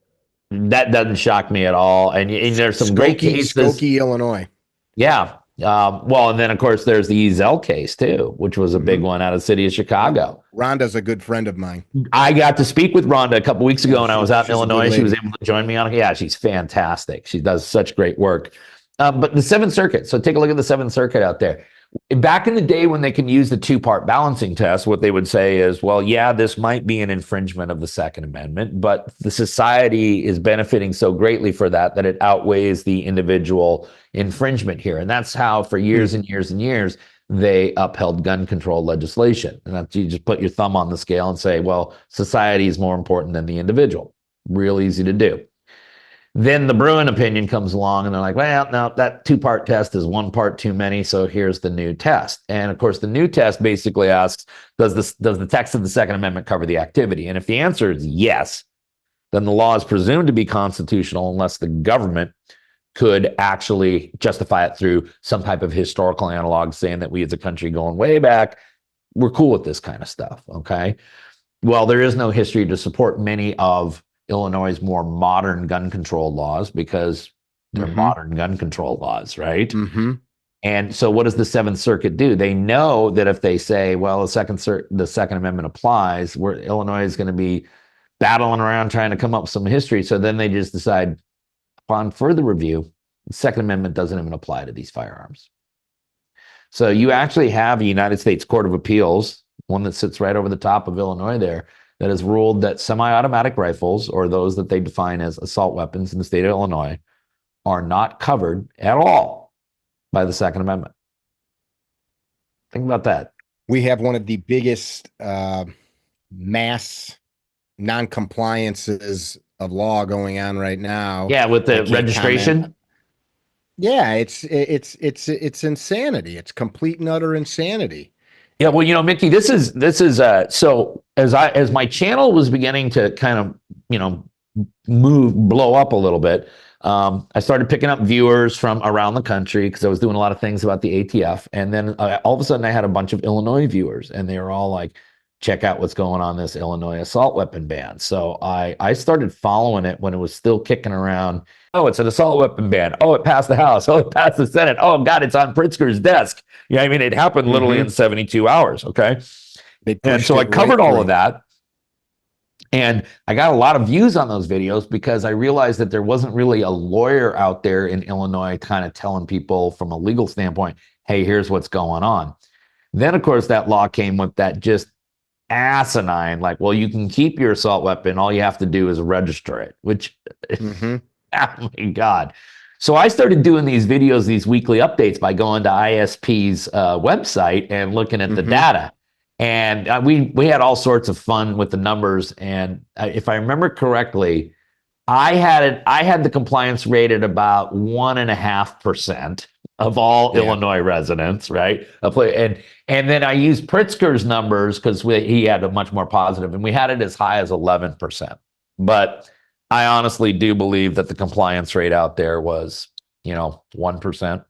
That doesn't shock me at all. And there's some great cases. Skokie, Illinois. Yeah. Well, and then of course there's the Ezell case too, which was a big one out of the city of Chicago. Rhonda's a good friend of mine. I got to speak with Rhonda a couple weeks ago when I was out in Illinois. She was able to join me on it. Yeah, she's fantastic. She does such great work. But the Seventh Circuit. So take a look at the Seventh Circuit out there. Back in the day when they can use the two-part balancing test, what they would say is, well, yeah, this might be an infringement of the Second Amendment, but the society is benefiting so greatly for that it outweighs the individual infringement here. And that's how for years and years and years, they upheld gun control legislation. And that's, you just put your thumb on the scale and say, well, society is more important than the individual. Real easy to do. Then the Bruin opinion comes along and they're like, well, no, that two-part test is one part too many, so here's the new test. And of course, the new test basically asks, does the text of the Second Amendment cover the activity? And if the answer is yes, then the law is presumed to be constitutional unless the government could actually justify it through some type of historical analog saying that we as a country going way back, we're cool with this kind of stuff, okay? Well, there is no history to support many of Illinois' more modern gun control laws because they're modern gun control laws, right? And so what does the Seventh Circuit do? They know that if they say, well, the Second Amendment applies, Illinois is going to be battling around trying to come up with some history. So then they just decide, upon further review, the Second Amendment doesn't even apply to these firearms. So you actually have a United States Court of Appeals, one that sits right over the top of Illinois there, that has ruled that semi-automatic rifles, or those that they define as assault weapons in the state of Illinois, are not covered at all by the Second Amendment. Think about that. We have one of the biggest mass non-compliances of law going on right now. Yeah, with the registration. Comment. Yeah, it's insanity. It's complete and utter insanity. Yeah, well, Mickey, this is so as my channel was beginning to kind of blow up a little bit, I started picking up viewers from around the country because I was doing a lot of things about the ATF, and then all of a sudden I had a bunch of Illinois viewers, and they were all like, check out what's going on this Illinois assault weapon ban. So I started following it when it was still kicking around. Oh, it's an assault weapon ban. Oh, it passed the House. Oh, it passed the Senate. Oh, God, it's on Pritzker's desk. Yeah, I mean, it happened literally in 72 hours, okay? And so I covered all of that. And I got a lot of views on those videos because I realized that there wasn't really a lawyer out there in Illinois kind of telling people from a legal standpoint, hey, here's what's going on. Then, of course, that law came with that just asinine, like, well, you can keep your assault weapon. All you have to do is register it, which... Oh my God. So I started doing these videos, these weekly updates by going to ISP's website and looking at the data. And we had all sorts of fun with the numbers. And if I remember correctly, I had the compliance rate at about 1.5% of all Yeah. Illinois residents, right? And then I used Pritzker's numbers because he had a much more positive, and we had it as high as 11%. But I honestly do believe that the compliance rate out there was, 1%.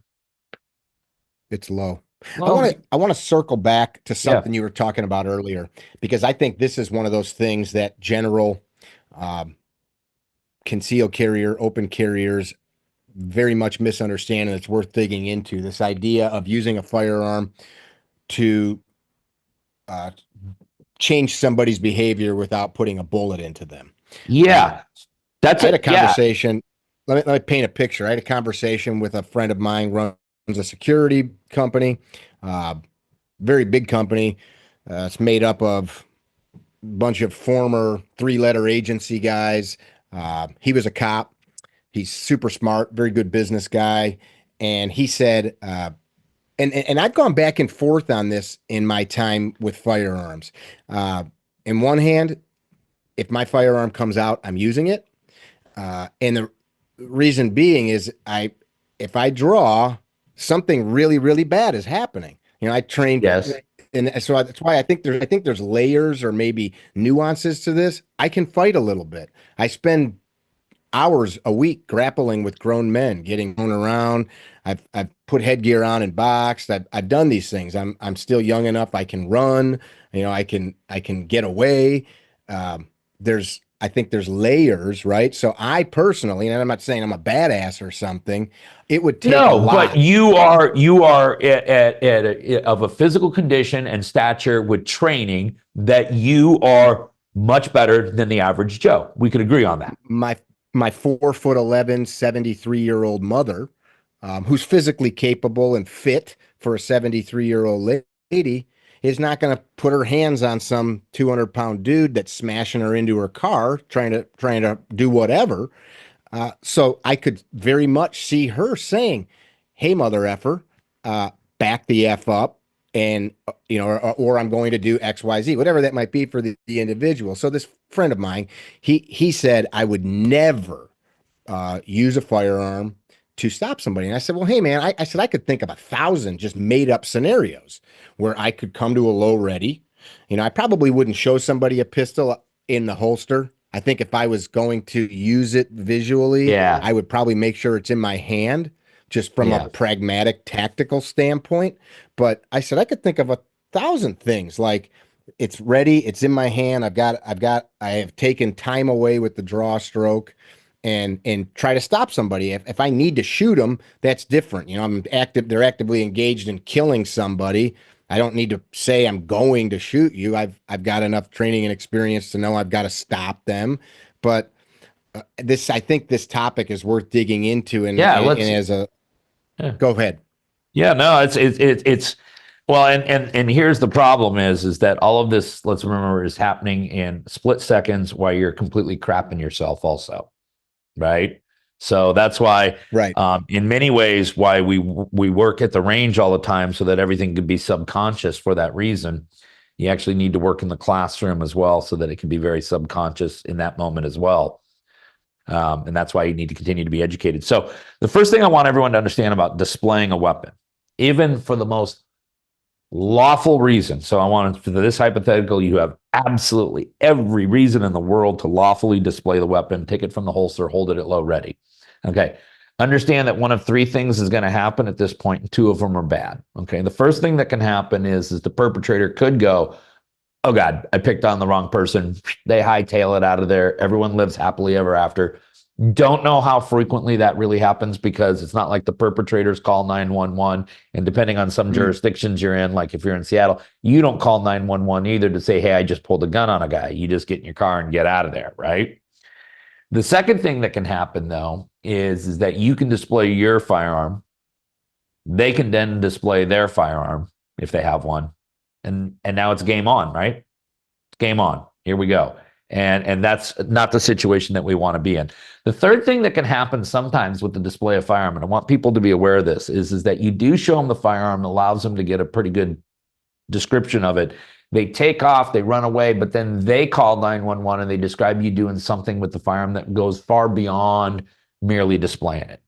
It's low. Well, I want to circle back to yeah. something you were talking about earlier, because I think this is one of those things that general um, concealed carrier, open carriers very much misunderstand, and it's worth digging into. This idea of using a firearm to uh, change somebody's behavior without putting a bullet into them. Yeah. That's I had a it. Yeah. conversation. Let me paint a picture. I had a conversation with a friend of mine, runs a security company, uh, very big company. It's made up of a bunch of former three-letter agency guys. He was a cop. He's super smart, very good business guy. And he said, and I've gone back and forth on this in my time with firearms. In one hand, if my firearm comes out, I'm using it. And the reason being is if I draw, something really, really bad is happening. I trained, Yes. and so that's why I think there's layers or maybe nuances to this. I can fight a little bit. I spend hours a week grappling with grown men, getting thrown around. I've put headgear on and boxed. I've done these things. I'm still young enough. I can run. I can get away. There's I think there's layers, right? So I personally, and I'm not saying I'm a badass or something, it would take a No, but lot. you are of a physical condition and stature with training that you are much better than the average Joe. We could agree on that. My my 4'11", 73-year-old mother, who's physically capable and fit for a 73-year-old lady, is not going to put her hands on some 200-pound dude that's smashing her into her car, trying to do whatever. So I could very much see her saying, "Hey, mother effer, back the f up," and or I'm going to do X, Y, Z, whatever that might be for the individual. So this friend of mine, he said I would never use a firearm to stop somebody. And I said, well, hey, man, I said I could think of 1,000 just made up scenarios where I could come to a low ready. I probably wouldn't show somebody a pistol in the holster. I think if I was going to use it visually, Yeah, I would probably make sure it's in my hand just from a yeah, pragmatic, tactical standpoint. But I said I could think of 1,000 things like it's ready, it's in my hand. I have taken time away with the draw stroke and try to stop somebody. If I need to shoot them, that's different. They're actively engaged in killing somebody. I don't need to say I'm going to shoot you. I've got enough training and experience to know I've got to stop them. But I think this topic is worth digging into. And yeah. and Let's. as a Yeah, Go ahead. yeah. No, it's well, and here's the problem is that all of this, let's remember, is happening in split seconds while you're completely crapping yourself, also, right? So that's why, Right. in many ways, why we work at the range all the time so that everything could be subconscious for that reason. You actually need to work in the classroom as well so that it can be very subconscious in that moment as well. And that's why you need to continue to be educated. So the first thing I want everyone to understand about displaying a weapon, even for the most lawful reason. So I want to, for this hypothetical, you have absolutely every reason in the world to lawfully display the weapon, take it from the holster, hold it at low ready. Okay. Understand that one of three things is going to happen at this point, and two of them are bad. Okay. The first thing that can happen is the perpetrator could go, oh God, I picked on the wrong person. They hightail it out of there. Everyone lives happily ever after. Don't know how frequently that really happens because it's not like the perpetrators call 911. And depending on some Mm. jurisdictions you're in, like if you're in Seattle, you don't call 911 either to say, hey, I just pulled a gun on a guy. You just get in your car and get out of there, right? The second thing that can happen, though, is that you can display your firearm. They can then display their firearm if they have one. And now it's game on, right? Game on. Here we go. And that's not the situation that we want to be in. The third thing that can happen sometimes with the display of firearm, and I want people to be aware of this, is that you do show them the firearm, allows them to get a pretty good description of it. They take off, they run away, but then they call 911 and they describe you doing something with the firearm that goes far beyond merely displaying it,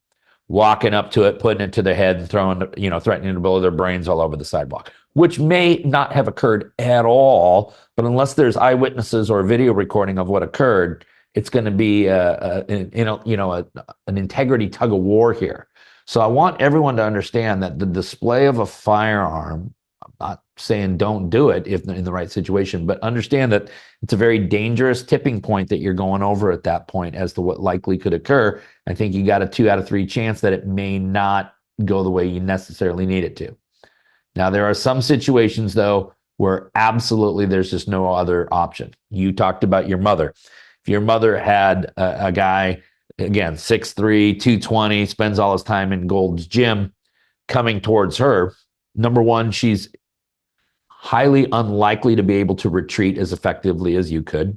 walking up to it, putting it to their head, and throwing, threatening to blow their brains all over the sidewalk, which may not have occurred at all. But unless there's eyewitnesses or video recording of what occurred, it's going to be an integrity tug of war here. So I want everyone to understand that the display of a firearm, I'm not saying don't do it if in the right situation, but understand that it's a very dangerous tipping point that you're going over at that point as to what likely could occur. I think you got a 2 out of 3 chance that it may not go the way you necessarily need it to. Now, there are some situations, though, where absolutely there's just no other option. You talked about your mother. If your mother had a guy, again, 6'3", 220, spends all his time in Gold's Gym, coming towards her, number one, she's highly unlikely to be able to retreat as effectively as you could.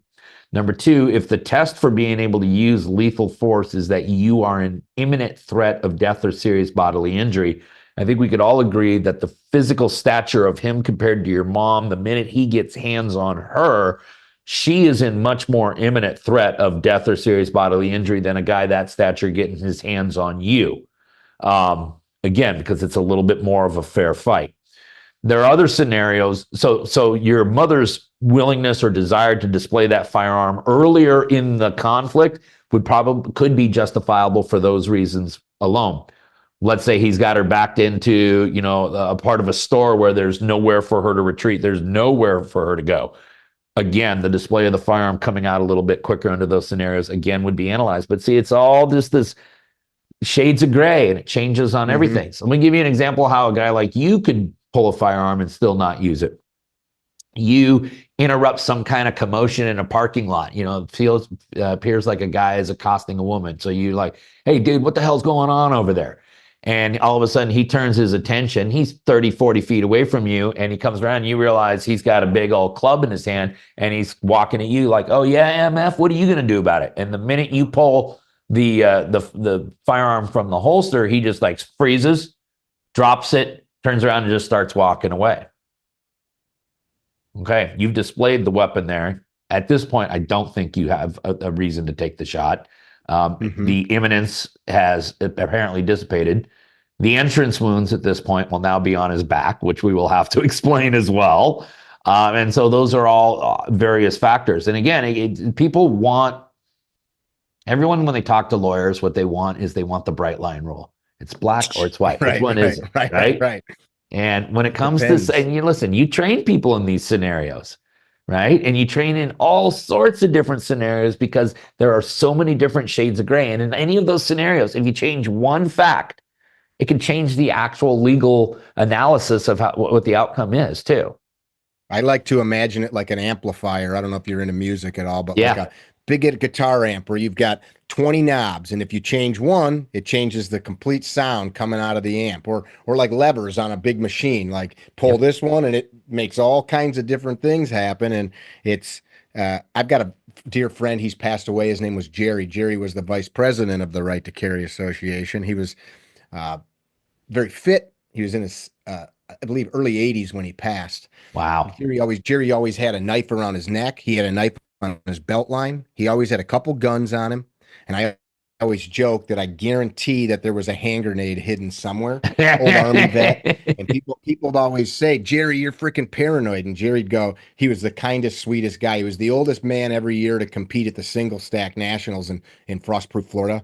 Number two, if the test for being able to use lethal force is that you are in imminent threat of death or serious bodily injury, I think we could all agree that the physical stature of him compared to your mom, the minute he gets hands on her, she is in much more imminent threat of death or serious bodily injury than a guy that stature getting his hands on you. Again, because it's a little bit more of a fair fight. There are other scenarios. So your mother's willingness or desire to display that firearm earlier in the conflict could be justifiable for those reasons alone. Let's say he's got her backed into, a part of a store where there's nowhere for her to retreat. There's nowhere for her to go. Again, the display of the firearm coming out a little bit quicker under those scenarios, again, would be analyzed. But see, it's all just this shades of gray, and it changes on everything. So let me give you an example of how a guy like you could pull a firearm and still not use it. You interrupt some kind of commotion in a parking lot. It appears like a guy is accosting a woman. So you're like, hey, dude, what the hell's going on over there? And all of a sudden he turns his attention. He's 30, 40 feet away from you, and he comes around and you realize he's got a big old club in his hand, and he's walking at you like, oh yeah, MF, what are you going to do about it? And the minute you pull the firearm from the holster, he just like freezes, drops it, turns around and just starts walking away. Okay, you've displayed the weapon there. At this point, I don't think you have a reason to take the shot. The imminence has apparently dissipated. The entrance wounds at this point will now be on his back, which we will have to explain as well. And so those are all various factors. And again, people want, everyone, when they talk to lawyers, what they want is they want the bright line rule. It's black or it's white. Which one is it? Right. And when it comes to saying, you train people in these scenarios, right? And you train in all sorts of different scenarios because there are so many different shades of gray. And in any of those scenarios, if you change one fact, it can change the actual legal analysis of what the outcome is too. I like to imagine it like an amplifier. I don't know if you're into music at all, but Yeah. like a big guitar amp where you've got 20 knobs, and if you change one, it changes the complete sound coming out of the amp. Or like levers on a big machine, like pull this one and it makes all kinds of different things happen. And it's I've got a dear friend, he's passed away. His name was Jerry. Jerry was the vice president of the Right to Carry Association. He was very fit. He was in his I believe early 80s when he passed. Wow. Jerry always had a knife around his neck. He had a knife on his belt line. He always had a couple guns on him. And I always joke that I guarantee that there was a hand grenade hidden somewhere. Old Army vet. And people would always say, Jerry, you're freaking paranoid. And Jerry'd go, he was the kindest, sweetest guy. He was the oldest man every year to compete at the single stack nationals in Frostproof, Florida.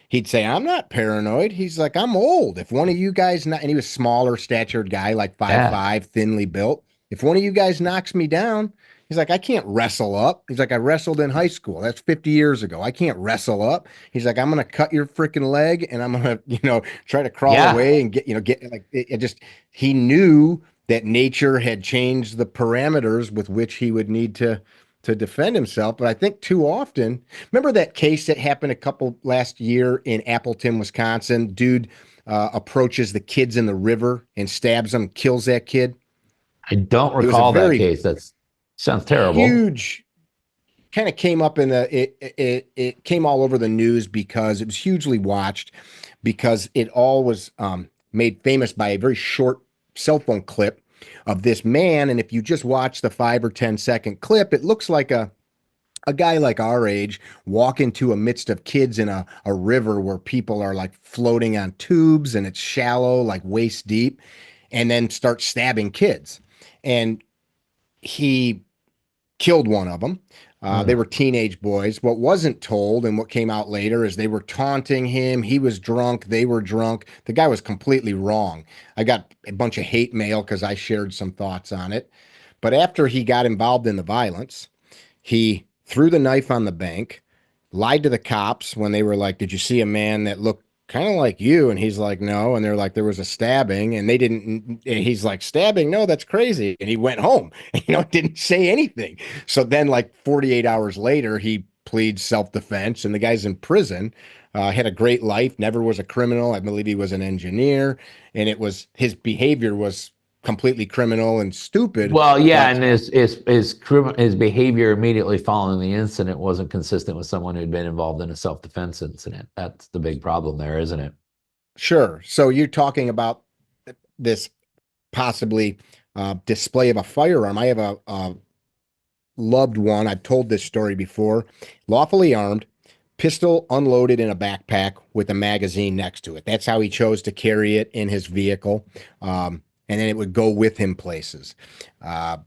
He'd say, I'm not paranoid. He's like, I'm old. If one of you guys, and he was smaller statured guy, like 5'5", thinly built. If one of you guys knocks me down, he's like, I can't wrestle up. He's like, I wrestled in high school. That's 50 years ago. I can't wrestle up. He's like, I'm going to cut your freaking leg and I'm going to, try to crawl away and get like, he knew that nature had changed the parameters with which he would need to defend himself. But I think too often, remember that case that happened last year in Appleton, Wisconsin? Dude approaches the kids in the river and stabs them, kills that kid. I don't recall that case. That sounds terrible. Huge, kind of came up in it came all over the news because it was hugely watched, because it all was made famous by a very short cell phone clip of this man. And if you just watch the 5 or 10 second clip, it looks like a guy like our age walk into a midst of kids in a river where people are like floating on tubes and it's shallow, like waist deep, and then start stabbing kids. And he killed one of them. They were teenage boys. What wasn't told and what came out later is they were taunting him. He was drunk. They were drunk. The guy was completely wrong. I got a bunch of hate mail because I shared some thoughts on it. But after he got involved in the violence, he threw the knife on the bank, lied to the cops when they were like, "Did you see a man that looked kind of like you?" And he's like, "No." And they're like, "There was a stabbing." And they didn't, and he's like, "Stabbing? No, that's crazy." And he went home, didn't say anything. So then, like 48 hours later, he pleads self-defense and the guy's in prison. Had a great life, never was a criminal. I believe he was an engineer, and it was his behavior was completely criminal and stupid. Well, yeah, But and his behavior immediately following the incident wasn't consistent with someone who'd been involved in a self-defense incident. That's the big problem there, isn't it? sure. So you're talking about this possibly display of a firearm. I have a loved one. I've told this story before. Lawfully armed, pistol unloaded in a backpack with a magazine next to it. That's how he chose to carry it in his vehicle. And then it would go with him places. Uh,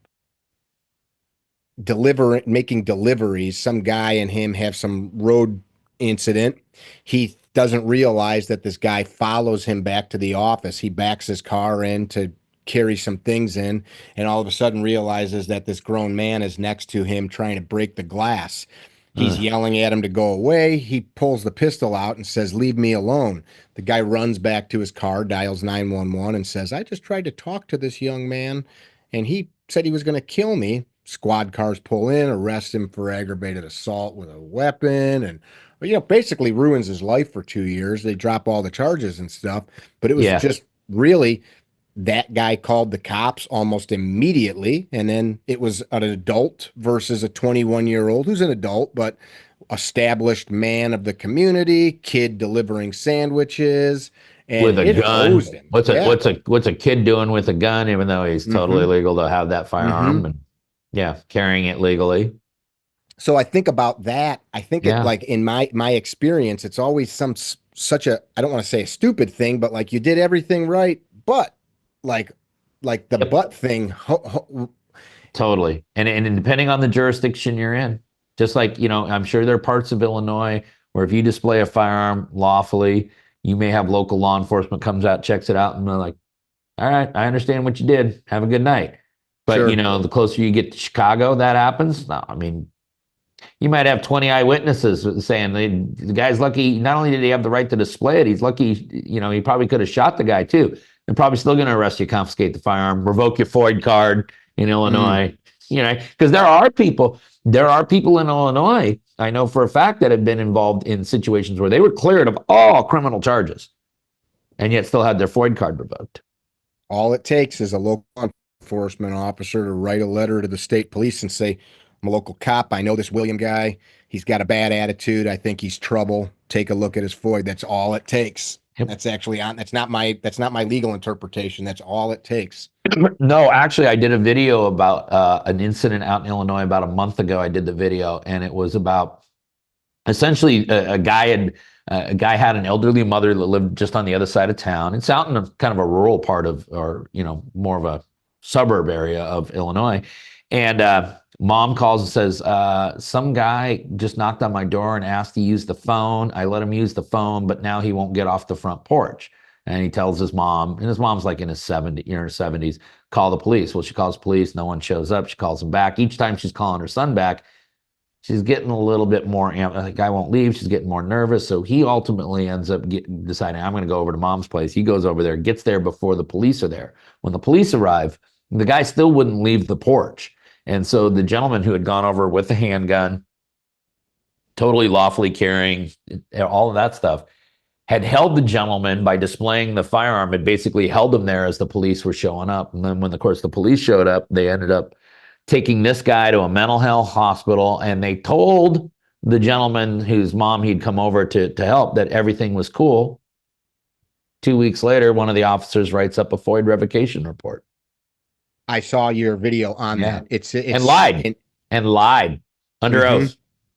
making deliveries. Some guy and him have some road incident. He doesn't realize that this guy follows him back to the office. He backs his car in to carry some things in, and all of a sudden realizes that this grown man is next to him trying to break the glass. He's Ugh. yelling at him to go away. He pulls the pistol out and says, "Leave me alone." The guy runs back to his car, dials 911, and says, "I just tried to talk to this young man, and he said he was going to kill me." Squad cars pull in, arrest him for aggravated assault with a weapon, and basically ruins his life for 2 years. They drop all the charges and stuff, but it was Yeah. just really that guy called the cops almost immediately, and then it was an adult versus a 21-year-old who's an adult but established man of the community, kid delivering sandwiches, and With a it gun. hosed him. What's a Yeah. kid doing with a gun, even though he's totally Mm-hmm. legal to have that firearm Mm-hmm. and yeah, carrying it legally. So I think about that. I think it Yeah. like in my experience, it's always such a, I don't want to say a stupid thing, but like you did everything right, but like the Yep. butt thing. Totally. And depending on the jurisdiction you're in, just like, I'm sure there are parts of Illinois where if you display a firearm lawfully, you may have local law enforcement comes out, checks it out, and they're like, all right, I understand what you did. Have a good night. But, Sure. the closer you get to Chicago, that happens. No, I mean, you might have 20 eyewitnesses saying the guy's lucky. Not only did he have the right to display it, he's lucky, he probably could have shot the guy too. They're probably still going to arrest you, confiscate the firearm, revoke your FOID card in Mm. Illinois, because there are people in Illinois, I know for a fact, that have been involved in situations where they were cleared of all criminal charges and yet still had their FOID card revoked. All it takes is a local enforcement officer to write a letter to the state police and say, "I'm a local cop. I know this William guy. He's got a bad attitude. I think he's trouble. Take a look at his FOID." That's all it takes. Yep. That's not my legal interpretation. That's all it takes. No, actually, I did a video about an incident out in Illinois about a month ago. I did the video, and it was about essentially a guy had an elderly mother that lived just on the other side of town. It's out in a kind of a rural part of, or more of a suburb area of Illinois, and mom calls and says, some guy just knocked on my door and asked to use the phone. I let him use the phone, but now he won't get off the front porch. And he tells his mom, and his mom's like in his 70s, call the police. Well, she calls police, no one shows up. She calls him back. Each time she's calling her son back, she's getting a little bit more the guy won't leave. She's getting more nervous. So he ultimately ends up deciding, I'm going to go over to mom's place. He goes over there, gets there before the police are there. When the police arrive, the guy still wouldn't leave the porch. And so the gentleman who had gone over with the handgun, totally lawfully carrying all of that stuff, had held the gentleman by displaying the firearm, had basically held him there as the police were showing up. And then when, of course, the police showed up, they ended up taking this guy to a mental health hospital, and they told the gentleman whose mom he'd come over to help that everything was cool. 2 weeks later, one of the officers writes up a FOID revocation report. I saw your video on Yeah. that. It's And it's lied in, and lied under mm-hmm, oath,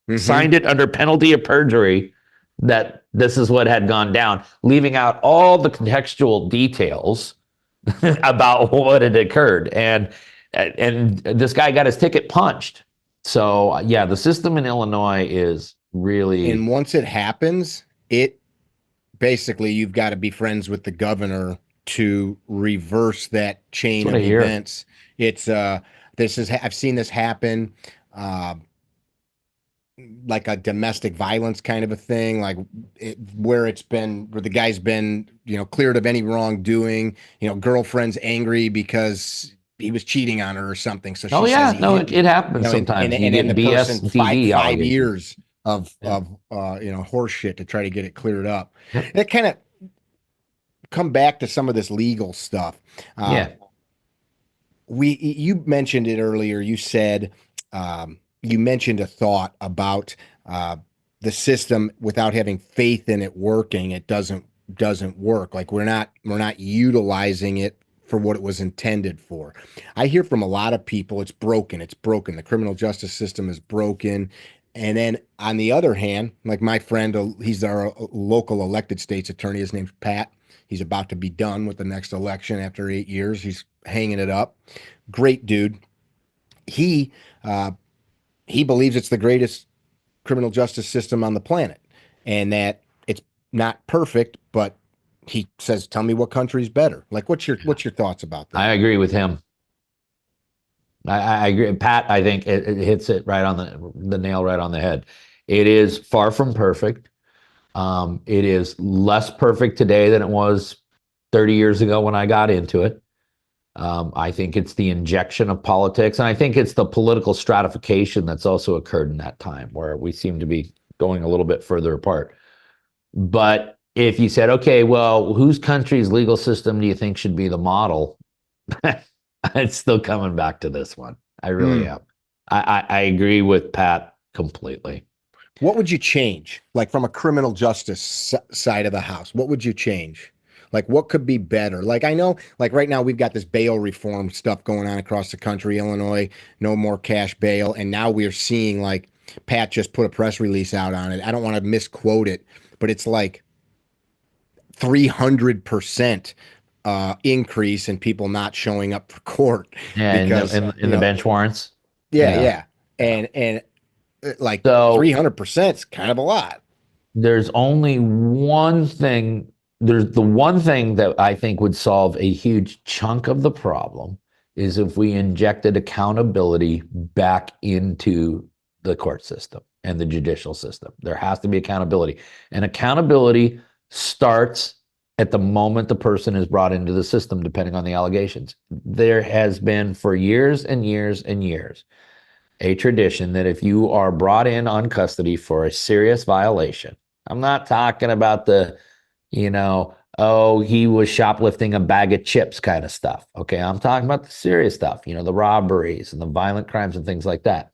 mm-hmm. signed it under penalty of perjury that this is what had gone down, leaving out all the contextual details about what had occurred. And this guy got his ticket punched. So yeah, the system in Illinois is really And once it happens, it basically you've got to be friends with the governor to reverse that that's chain what I of hear. events. It's this is I've seen this happen. Uh, like a domestic violence kind of a thing, like where the guy's been, cleared of any wrongdoing, girlfriend's angry because he was cheating on her or something. So Oh she says yeah, he no, hit it, me, it happens and sometimes. You then get the person BS five allegations. years of Yeah. horse shit to try to get it cleared up. Yep. It kind of come back to some of this legal stuff. Uh, Yeah. you mentioned it earlier. You said you mentioned a thought about uh, the system without having faith in it working. It doesn't work. Like we're not utilizing it for what it was intended for. I hear from a lot of people it's broken. It's broken. The criminal justice system is broken. And then on the other hand, like my friend, he's our local elected state's attorney. His name's Pat. He's about to be done with the next election after 8 years. He's hanging it up. Great dude. He uh, he believes it's the greatest criminal justice system on the planet, and that it's not perfect, but he says, "Tell me what country's better." Like, what's your thoughts about I that? agree with him. I agree. Pat, I think it hits it right on the nail right on the head. It is far from perfect. It is less perfect today than it was 30 years ago when I got into it. I think it's the injection of politics, and I think it's the political stratification that's also occurred in that time where we seem to be going a little bit further apart. But if you said, okay, well, whose country's legal system do you think should be the model? It's still coming back to this one. I really Hmm. am. I agree with Pat completely. What would you change, like from a criminal justice side of the house? What would you change? Like, what could be better? Like, I know, like right now, we've got this bail reform stuff going on across the country. Illinois, no more cash bail, and now we're seeing like Pat just put a press release out on it. I don't want to misquote it, but it's like 300% increase in people not showing up for court Yeah, in the because in the bench warrants. yeah, Yeah, yeah, yeah. and like So 300% is kind of a lot. there's only one thing. There's the one thing that I think would solve a huge chunk of the problem is if we injected accountability back into the court system and the judicial system. There has to be accountability. And accountability starts at the moment the person is brought into the system, depending on the allegations. There has been for years and years and years a tradition that if you are brought in on custody for a serious violation, I'm not talking about oh, he was shoplifting a bag of chips kind of stuff. Okay. I'm talking about the serious stuff, the robberies and the violent crimes and things like that.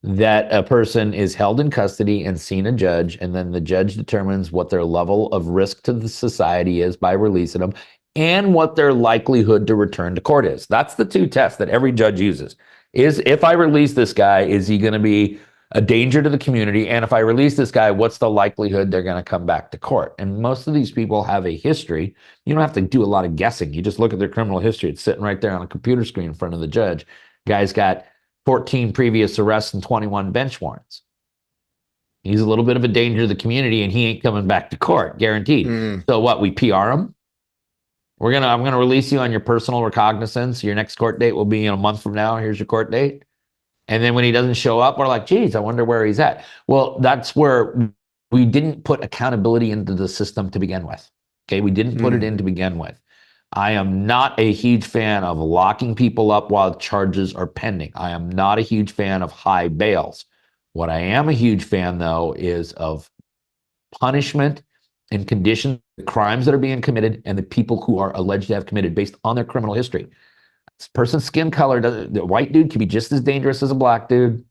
That a person is held in custody and seen a judge, and then the judge determines what their level of risk to the society is by releasing them and what their likelihood to return to court is. That's the two tests that every judge uses. Is if I release this guy, is he going to be a danger to the community? And if I release this guy, what's the likelihood they're going to come back to court? And most of these people have a history. You don't have to do a lot of guessing. You just look at their criminal history. It's sitting right there on a computer screen in front of the judge. Guy's got 14 previous arrests and 21 bench warrants. He's a little bit of a danger to the community, and he ain't coming back to court, guaranteed. Mm. So what? We PR him. I'm gonna release you on your personal recognizance. Your next court date will be in a month from now. Here's your court date. And then when he doesn't show up, we're like, geez, I wonder where he's at. Well, that's where we didn't put accountability into the system to begin with. Okay, we didn't put it Mm. in to begin with. I am not a huge fan of locking people up while charges are pending. I am not a huge fan of high bails. What I am a huge fan, though, is of punishment and condition, the crimes that are being committed and the people who are alleged to have committed based on their criminal history. This person's skin color, the white dude can be just as dangerous as a black dude.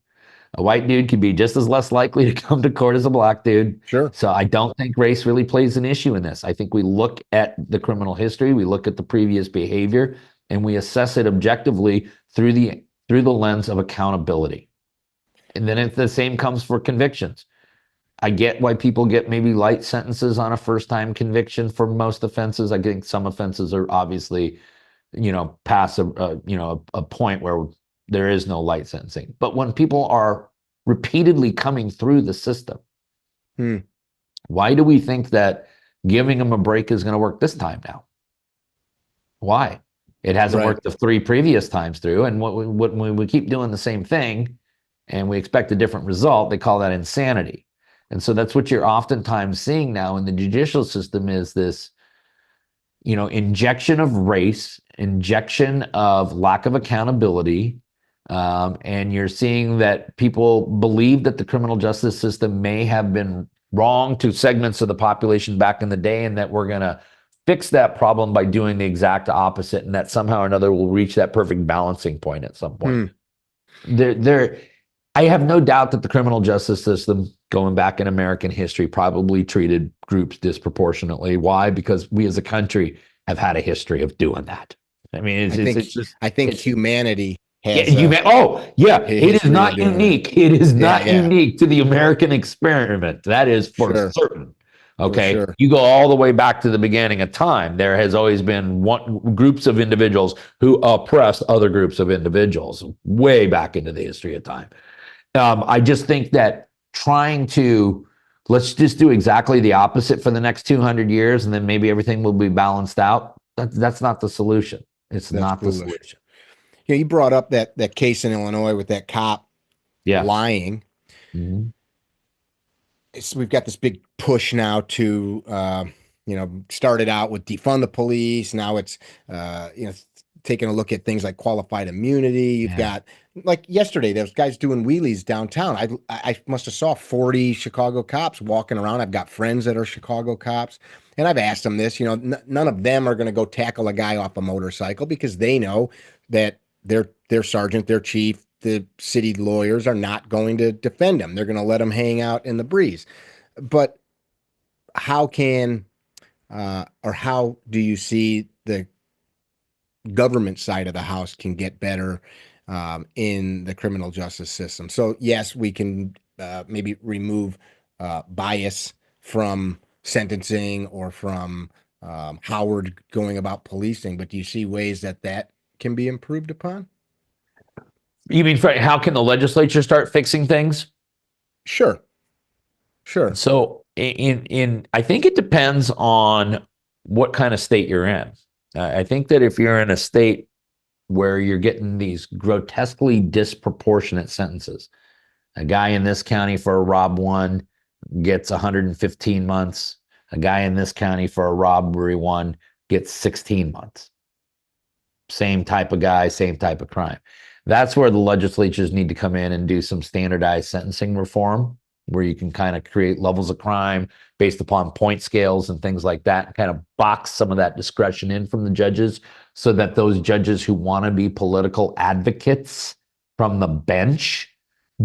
A white dude could be just as less likely to come to court as a black dude. Sure. So I don't think race really plays an issue in this. I think we look at the criminal history, we look at the previous behavior, and we assess it objectively through the lens of accountability. And then the same comes for convictions. I get why people get maybe light sentences on a first-time conviction for most offenses. I think some offenses are obviously, past a point where there is no light sentencing. But when people are repeatedly coming through the system, Hmm. why do we think that giving them a break is going to work this time now? Why? It hasn't Right. worked the 3 previous times through. And when we keep doing the same thing and we expect a different result, they call that insanity. And so that's what you're oftentimes seeing now in the judicial system is this, injection of race, injection of lack of accountability. And you're seeing that people believe that the criminal justice system may have been wrong to segments of the population back in the day, and that we're going to fix that problem by doing the exact opposite, and that somehow or another we'll reach that perfect balancing point at some point. Hmm. I have no doubt that the criminal justice system, going back in American history, probably treated groups disproportionately. Why? Because we as a country have had a history of doing that. I mean, I think humanity yeah, has a it is history of not doing that. unique. It is Yeah, not yeah, unique to the American experiment. That is for sure, certain. for Okay. sure. You go all the way back to the beginning of time. There has always been groups of individuals who oppressed other groups of individuals way back into the history of time. I just think that trying to let's just do exactly the opposite for the next 200 years and then maybe everything will be balanced out. That's not the solution. It's That's not the foolish. solution. You brought up that case in Illinois with that cop Yeah. lying. Mhm. We've got this big push now to started out with defund the police. Now it's taking a look at things like qualified immunity. You've Yeah. got, like, yesterday, those guys doing wheelies downtown. I must have saw 40 Chicago cops walking around. I've got friends that are Chicago cops, and I've asked them this. None of them are going to go tackle a guy off a motorcycle because they know that their sergeant, their chief, the city lawyers are not going to defend him. They're going to let him hang out in the breeze. But how can or how do you see the government side of the house can get better in the criminal justice system? So yes, we can maybe remove bias from sentencing or from how we're going about policing, but do you see ways that can be improved upon? You mean how can the legislature start fixing things? Sure, sure. So in I think it depends on what kind of state you're in. I think that if you're in a state where you're getting these grotesquely disproportionate sentences, a guy in this county for a rob one gets 115 months. A guy in this county for a robbery one gets 16 months. Same type of guy, same type of crime. That's where the legislatures need to come in and do some standardized sentencing reform, where you can kind of create levels of crime based upon point scales and things like that, and kind of box some of that discretion in from the judges so that those judges who want to be political advocates from the bench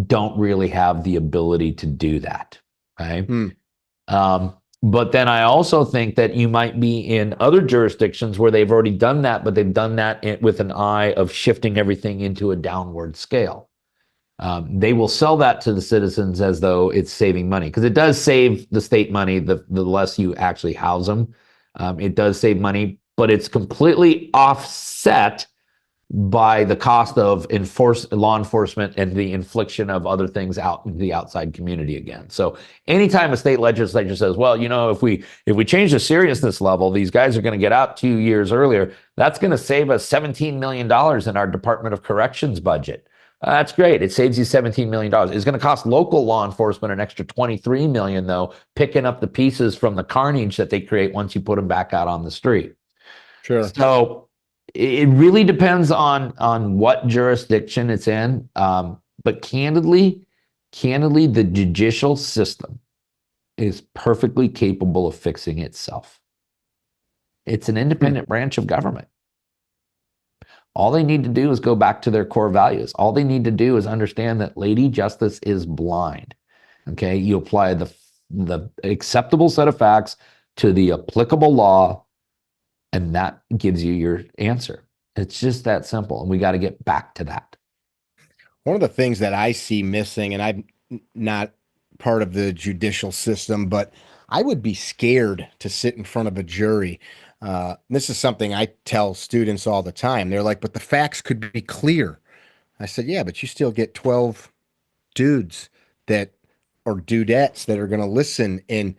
don't really have the ability to do that. Okay. Hmm. But then I also think that you might be in other jurisdictions where they've already done that, but they've done that with an eye of shifting everything into a downward scale. They will sell that to the citizens as though it's saving money, because it does save the state money the less you actually house them. It does save money, but it's completely offset by the cost of law enforcement and the infliction of other things out in the outside community again. So anytime a state legislature says, well, if we change the seriousness level, these guys are going to get out 2 years earlier, that's going to save us $17 million in our Department of Corrections budget. That's great. It saves you $17 million. It's going to cost local law enforcement an extra $23 million, though, picking up the pieces from the carnage that they create once you put them back out on the street. Sure. So it really depends on what jurisdiction it's in. But candidly, the judicial system is perfectly capable of fixing itself. It's an Hmm. independent branch of government. All they need to do is go back to their core values. All they need to do is understand that Lady Justice is blind. Okay, you apply the acceptable set of facts to the applicable law, and that gives you your answer. It's just that simple. And we got to get back to that. One of the things that I see missing, and I'm not part of the judicial system, but I would be scared to sit in front of a jury. This is something I tell students all the time. They're like, but the facts could be clear. I said, yeah, but you still get 12 dudes that or dudettes that are going to listen. And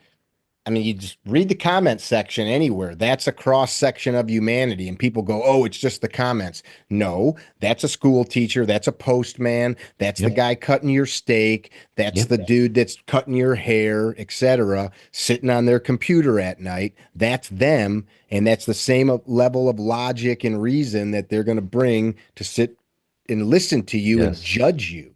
I mean, you just read the comment section anywhere. That's a cross section of humanity. And people go, oh, it's just the comments. No, that's a school teacher. That's a postman. That's the Yep. guy cutting your steak. That's Yep. the dude that's cutting your hair, etc., sitting on their computer at night. That's them. And that's the same level of logic and reason that they're going to bring to sit and listen to you and Yes. judge you.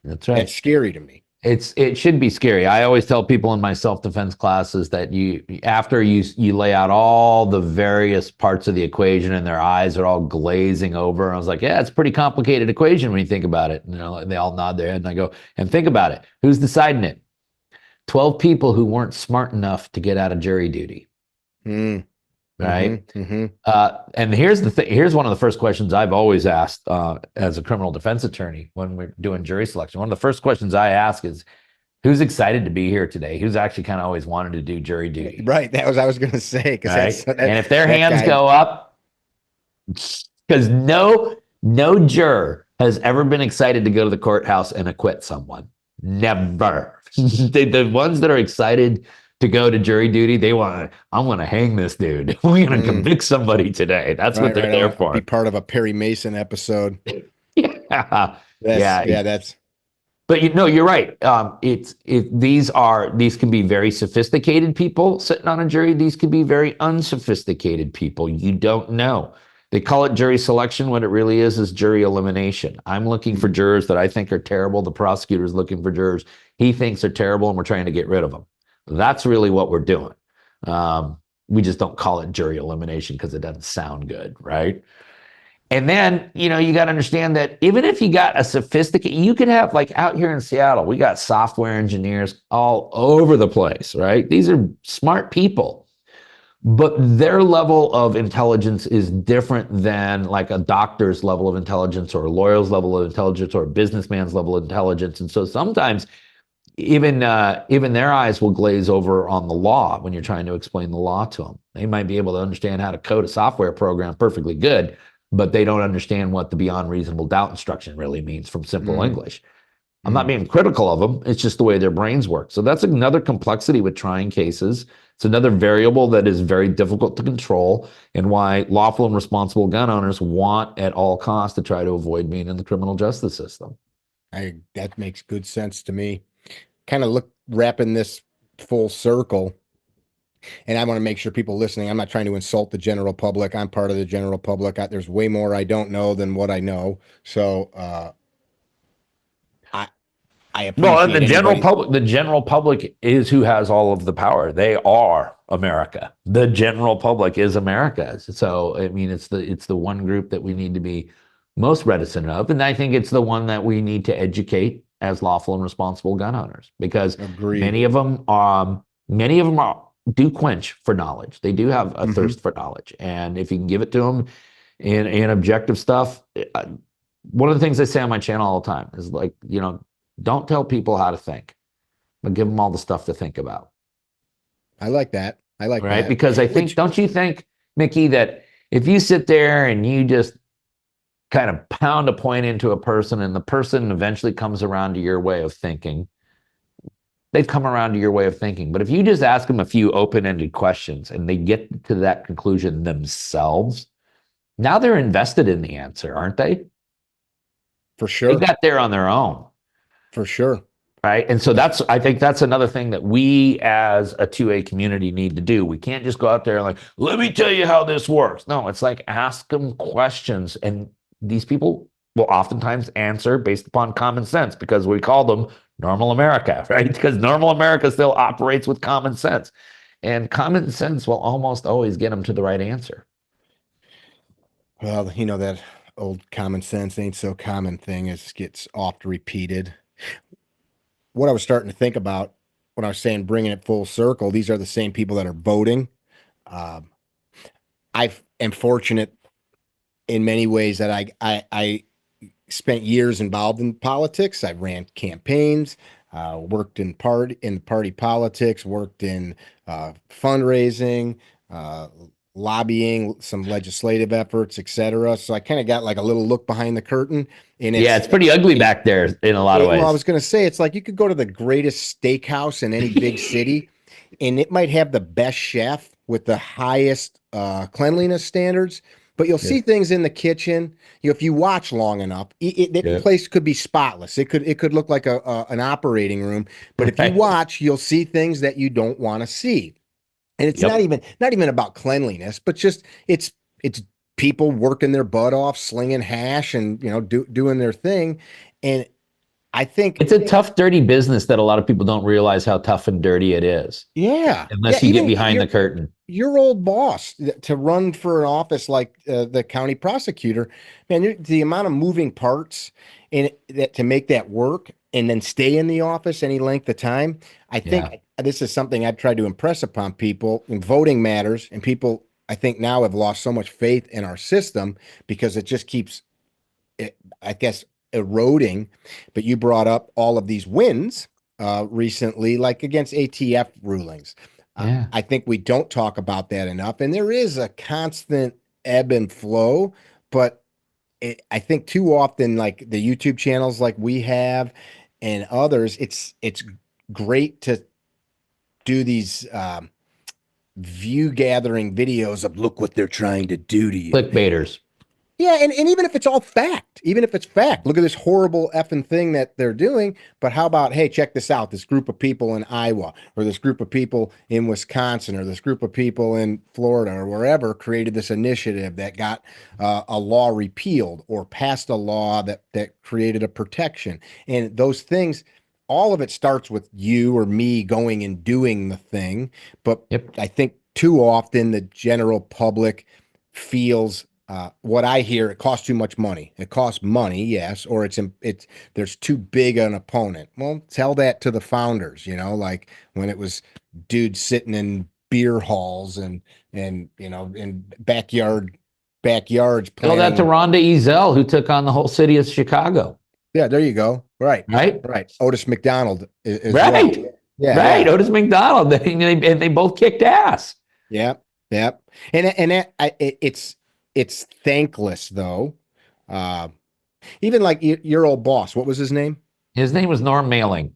That's That's right. scary to me. It should be scary. I always tell people in my self-defense classes that you after you lay out all the various parts of the equation and their eyes are all glazing over. I was like, yeah, it's a pretty complicated equation when you think about it. And they all nod their head and I go, and think about it. Who's deciding it? 12 people who weren't smart enough to get out of jury duty. Mm, Right. mm-hmm. And here's the thing. Here's one of the first questions I've always asked as a criminal defense attorney when we're doing jury selection. One of the first questions I ask is, who's excited to be here today? Who's actually kind of always wanted to do jury duty? Right. That was I was going to say because Right. that And if their that hands guy. go up, because no juror has ever been excited to go to the courthouse and acquit someone. Never. The ones that are excited to go to jury duty, I want to hang this dude. We're going to Mm, convict somebody today. That's what right, they're right. I there want to be for. part of a Perry Mason episode. Yeah. That's Yeah. yeah. That's But you're right. These can be very sophisticated people sitting on a jury. These can be very unsophisticated people. You don't know. They call it jury selection. What it really is jury elimination. I'm looking for mm, jurors that I think are terrible. The prosecutor's looking for jurors he thinks are terrible, and we're trying to get rid of them. That's really what we're doing. We just don't call it jury elimination because it doesn't sound good, right? And then, you got to understand that even if you got a sophisticated, you could have like out here in Seattle, we got software engineers all over the place, right? These are smart people, but their level of intelligence is different than like a doctor's level of intelligence or a lawyer's level of intelligence or a businessman's level of intelligence. And so sometimes even their eyes will glaze over on the law when you're trying to explain the law to them. They might be able to understand how to code a software program perfectly good, but they don't understand what the beyond reasonable doubt instruction really means from simple mm, English. I'm not mm. being critical of them. It's just the way their brains work. So that's another complexity with trying cases. It's another variable that is very difficult to control and why lawful and responsible gun owners want at all costs to try to avoid being in the criminal justice system. I that makes good sense to me. Kind of look wrapping this full circle, and I want to make sure people listening. I'm not trying to insult the general public. I'm part of the general public. There's way more I don't know than what I know. So I I Well, and appreciate anybody. the general public is who has all of the power. They are America. The general public is America. So, I mean, it's the one group that we need to be most reticent of, and I think it's the one that we need to educate as lawful and responsible gun owners because Agreed. many of them do quench for knowledge. They do have a Hmm. thirst for knowledge, and if you can give it to them in objective stuff, one of the things I say on my channel all the time is like, don't tell people how to think, but give them all the stuff to think about. I like that. I like Right. that. Because I think, Which don't you think, Mickey, that if you sit there and you just kind of pound a point into a person and the person eventually comes around to your way of thinking, they've come around to your way of thinking. But if you just ask them a few open ended questions and they get to that conclusion themselves, now they're invested in the answer, aren't they? for They sure, got there on their own. for sure. Right. And so That's I think that's another thing that we as a 2A community need to do. We can't just go out there and like, let me tell you how this works. No, it's like ask them questions. And these people will oftentimes answer based upon common sense because we call them normal America, right? Because normal America still operates with common sense. And common sense will almost always get them to the right answer. well, that old common sense ain't so common thing is gets oft repeated. What I was starting to think about when I was saying bringing it full circle, these are the same people that are voting. Um, I am fortunate in many ways that I spent years involved in politics. I ran campaigns, worked in party politics, worked in fundraising, uh, lobbying, some legislative efforts, etc. So I kind of got like a little look behind the curtain, and Yeah, it's pretty ugly back there in a lot of well, I ways. was going to say it's like you could go to the greatest steakhouse in any big city, and it might have the best chef with the highest cleanliness standards, but you'll Yeah. see things in the kitchen. If you watch long enough, that Yeah. place could be spotless. It could look like an operating room, but if you Right. watch, you'll see things that you don't want to see. And it's not Yep. even not even about cleanliness, but just it's people working their butt off, slinging hash, and doing their thing. And I think, It's a tough, dirty business that a lot of people don't realize how tough and dirty it is yeah, yeah, unless you get even behind the curtain. your old boss to run for an office like the county prosecutor, man, the amount of moving parts in that to make that work and then stay in the office any length of time. I Yeah. think this is something I've tried to impress upon people. And voting matters, and people I think now have lost so much faith in our system because it just keeps I guess, eroding. But you brought up all of these wins recently, like against ATF rulings. Yeah. I think we don't talk about that enough. And there is a constant ebb and flow, but I think too often, like the YouTube channels like we have and others, it's great to do these view gathering videos of look what they're trying to do to you. Clickbaiters. Yeah, and even if it's all fact, even if it's fact, look at this horrible effing thing that they're doing. But how about, hey, check this out, this group of people in Iowa, or this group of people in Wisconsin, or this group of people in Florida, or wherever created this initiative that got a law repealed or passed a law that created a protection. And those things, all of it starts with you or me going and doing the thing. But Yep. I think too often the general public feels what I hear, it costs too much money. It costs money, yes, or it's there's too big an opponent. Well, tell that to the founders, like when it was dudes sitting in beer halls and in backyards Tell that to planning. Rhonda Ezel, who took on the whole city of Chicago. Yeah, there you go. Right, Right. right. Otis McDonald as well. Right. Yeah, Right. yeah. Otis McDonald. They both kicked ass. Yeah, yeah, and it's thankless though. Uh, Even like your old boss, what was his name? His name was Norm Mailing.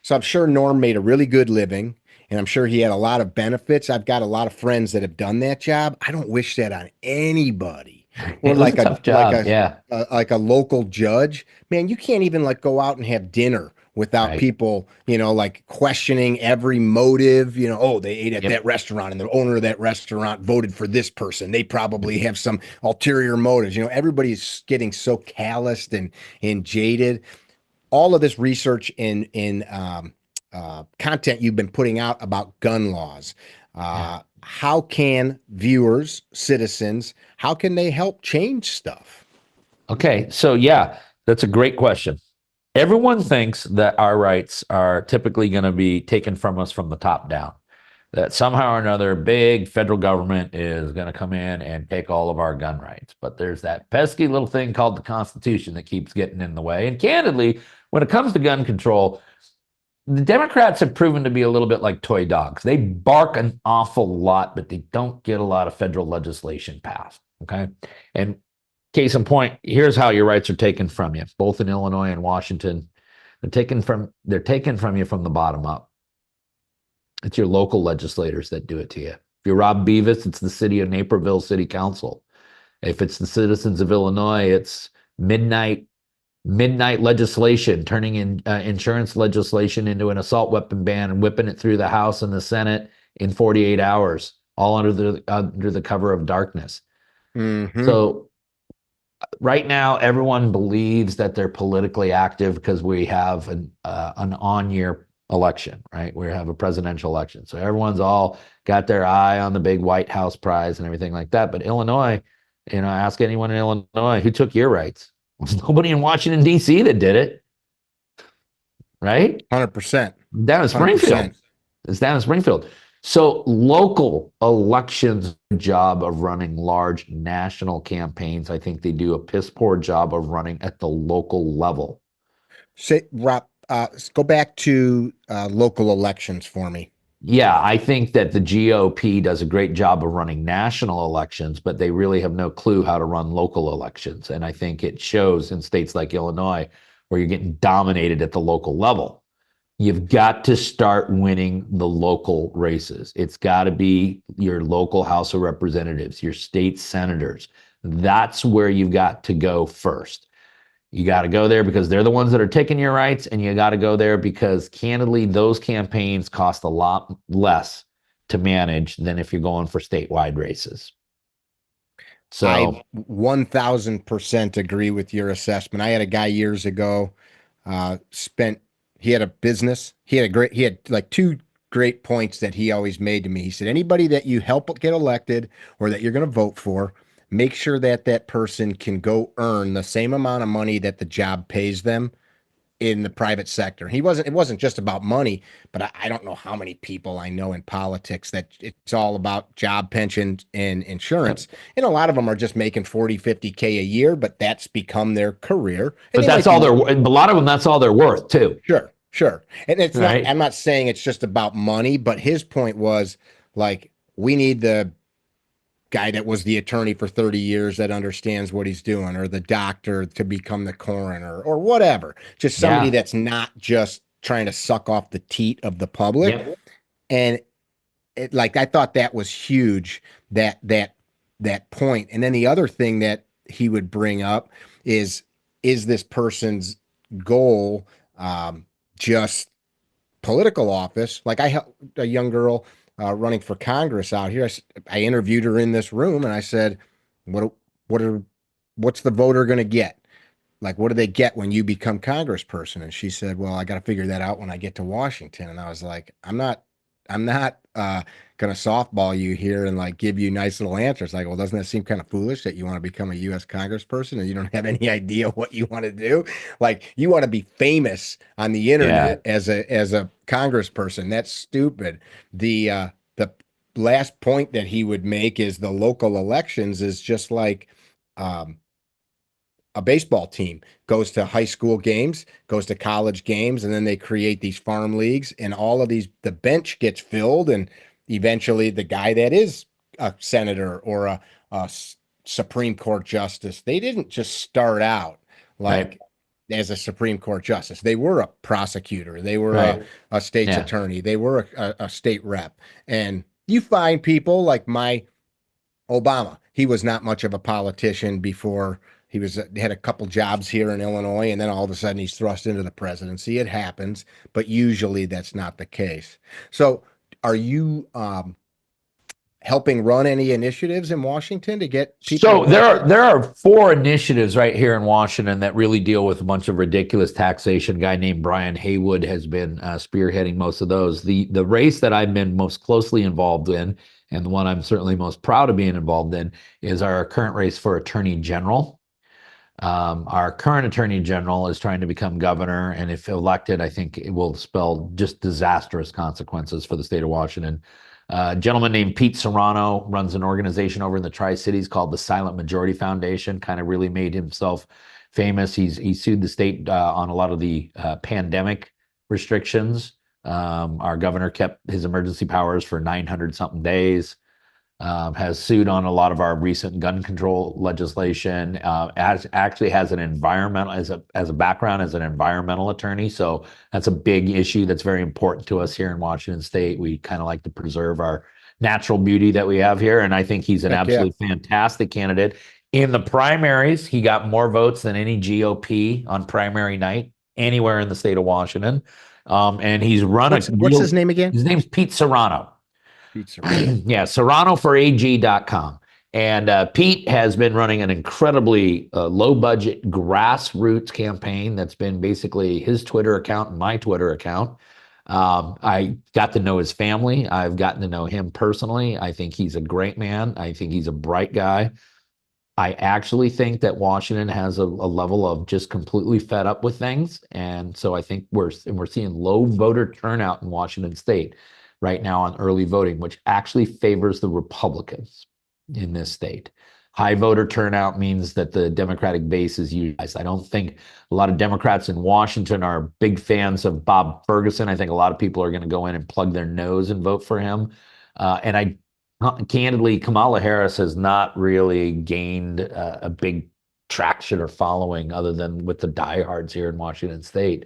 So I'm sure Norm made a really good living, and I'm sure he had a lot of benefits. I've got a lot of friends that have done that job. I don't wish that on anybody. Or It was a like a tough job. Yeah. like a local judge. Man, you can't even like go out and have dinner without Right. people, like questioning every motive. Oh, they ate at that Yep. restaurant and the owner of that restaurant voted for this person. They probably have some ulterior motives. Everybody's getting so calloused and jaded. All of this research in content you've been putting out about gun laws. Yeah. How can viewers, citizens, how can they help change stuff? Okay. So, yeah, that's a great question. Everyone thinks that our rights are typically going to be taken from us from the top down, that somehow or another, big federal government is going to come in and take all of our gun rights. But there's that pesky little thing called the Constitution that keeps getting in the way. And candidly, when it comes to gun control, the Democrats have proven to be a little bit like toy dogs. They bark an awful lot, but they don't get a lot of federal legislation passed. Okay. And case in point, here's how your rights are taken from you, both in Illinois and Washington. They're taken from you from the bottom up. It's your local legislators that do it to you. If you're Rob Beavis, it's the city of Naperville City Council. If it's the citizens of Illinois, it's midnight legislation, turning in insurance legislation into an assault weapon ban and whipping it through the House and the Senate in 48 hours, all under the cover of darkness. Mm-hmm. So right now, everyone believes that they're politically active because we have an on-year election, right? We have a presidential election, so everyone's all got their eye on the big White House prize and everything like that. But Illinois, ask anyone in Illinois who took your rights. There's nobody in Washington D.C. that did it, right? 100%. Down in Springfield. 100%. It's down in Springfield. So local elections job of running large national campaigns. I think they do a piss poor job of running at the local level. Say, Rob, go back to local elections for me. Yeah, I think that the GOP does a great job of running national elections, but they really have no clue how to run local elections. And I think it shows in states like Illinois where you're getting dominated at the local level. You've got to start winning the local races. It's got to be your local House of Representatives, your state senators. That's where you've got to go first. You got to go there because they're the ones that are taking your rights, and you got to go there because, candidly, those campaigns cost a lot less to manage than if you're going for statewide races. I So, 1000% agree with your assessment. I had a guy years ago, spent, he had a business. He had like two great points that he always made to me. He said, anybody that you help get elected or that you're going to vote for, make sure that that person can go earn the same amount of money that the job pays them in the private sector. It wasn't just about money, but I don't know how many people I know in politics that it's all about job, pension, and insurance. And a lot of them are just making 40, 50K a year, but that's become their career. And but they that's might all be, they're, a lot of them, that's all they're worth too, sure, sure. And it's not, right? I'm not saying it's just about money, but his point was like, we need the guy that was the attorney for 30 years that understands what he's doing, or the doctor to become the coroner, or whatever. Just somebody Yeah. that's not just trying to suck off the teat of the public. Yep. And like I thought that was huge, that point. And then the other thing that he would bring up is this person's goal just political office. Like I helped a young girl running for Congress out here. I interviewed her in this room, and I said, "What what are what's the voter going to get? Like, what do they get when you become Congressperson?" And she said, "Well, I got to figure that out when I get to Washington." And I was like, I'm not going to softball you here and like give you nice little answers. Like, well, doesn't that seem kind of foolish that you want to become a U.S. Congressperson and you don't have any idea what you want to do? Like, you want to be famous on the Yeah. internet as a Congressperson. That's stupid. The last point that he would make is the local elections is just like um, a baseball team goes to high school games, goes to college games, and then they create these farm leagues, and all of these, the bench gets filled, and eventually the guy that is a senator or a Supreme Court justice, they didn't just start out Right. like as a Supreme Court justice. They were a prosecutor, they were Right. a state's Yeah. attorney, they were a state rep. And you find people like my Obama. He was not much of a politician before he had a couple jobs here in Illinois, and then all of a sudden he's thrust into the presidency. It happens, but usually that's not the case. So, are you helping run any initiatives in Washington to get people So there elected? are there are four initiatives right here in Washington that really deal with a bunch of ridiculous taxation. A guy named Brian Haywood has been spearheading most of those. The race that I've been most closely involved in, and the one I'm certainly most proud of being involved in, is our current race for Attorney General. Our current Attorney General is trying to become governor, and if elected, I think it will spell just disastrous consequences for the state of Washington. A gentleman named Pete Serrano runs an organization over in the Tri-Cities called the Silent Majority Foundation, kind of really made himself famous. He sued the state on a lot of the pandemic restrictions. Our governor kept his emergency powers for 900 something days. Has sued on a lot of our recent gun control legislation. Actually has an environmental as a background as an environmental attorney, so that's a big issue that's very important to us here in Washington State. We kind of like to preserve our natural beauty that we have here, and I think he's an Heck yeah. absolutely fantastic candidate. In the primaries, he got more votes than any GOP on primary night anywhere in the state of Washington, and he's run a What's real. his name again? His name's Pete Serrano. Pete Serrano. Yeah, serranoforag.com. And Pete has been running an incredibly low budget grassroots campaign that's been basically his Twitter account and my Twitter account. I got to know his family. I've gotten to know him personally. I think he's a great man. I think he's a bright guy. I actually think that Washington has a level of just completely fed up with things. And so I think we're seeing low voter turnout in Washington State. right now on early voting, which actually favors the Republicans in this state. High voter turnout means that the Democratic base is utilized. I don't think a lot of Democrats in Washington are big fans of Bob Ferguson. I think a lot of people are going to go in and plug their nose and vote for him. And I candidly, Kamala Harris has not really gained a big traction or following other than with the diehards here in Washington State.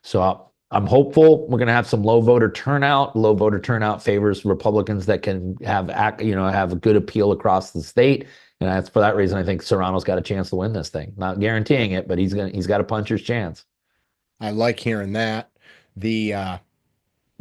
So I'm hopeful we're going to have some low voter turnout. Low voter turnout favors Republicans that can have a good appeal across the state. And that's for that reason I think Serrano's got a chance to win this thing. Not guaranteeing it, but he's got a puncher's chance. I like hearing that. The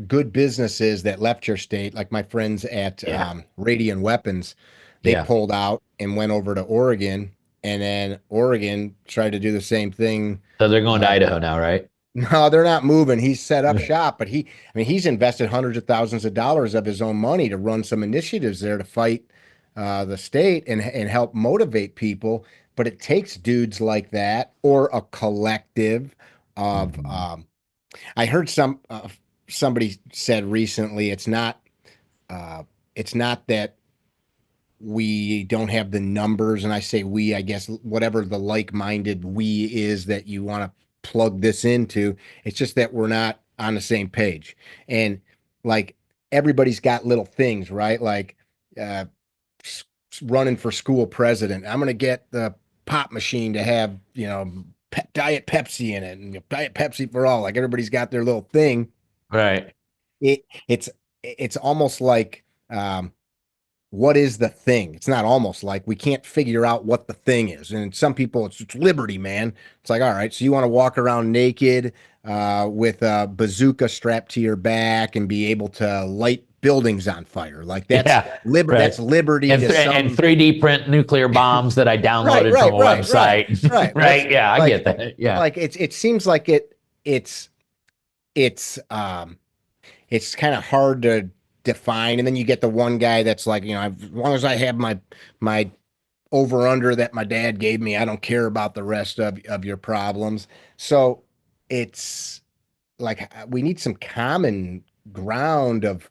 good businesses that left your state, like my friends at Yeah. Radiant Weapons, they Yeah. pulled out and went over to Oregon, and then Oregon tried to do the same thing. So they're going to Uh, Idaho now, right? no, they're not moving. He's set up shop, but I mean, he's invested hundreds of thousands of dollars of his own money to run some initiatives there to fight the state and help motivate people. But it takes dudes like that or a collective of Mhm. I heard somebody said recently uh, it's not that we don't have the numbers, and I say we, I guess whatever the like-minded we is that you want to plug this into, it's just that we're not on the same page. And like everybody's got little things, right? Like uh running for school president. I'm going to get the pop machine to have, Diet Pepsi in it and Diet Pepsi for all. Like everybody's got their little thing. Right. It's almost like what is the thing? It's not almost like we can't figure out what the thing is. And some people, it's liberty, man. It's like, all right, so you want to walk around naked with a bazooka strapped to your back and be able to light buildings on fire. Like Yeah. that's Right. liberty to And some. 3D print nuclear bombs that I Right, downloaded from right, a right, right, website. right. What's Right. Yeah, I get like that. Yeah. like it seems like it's it's um it's kind of hard to define. And then you get the one guy that's like, as long as I have my over under that my dad gave me, I don't care about the rest of your problems. So it's like we need some common ground of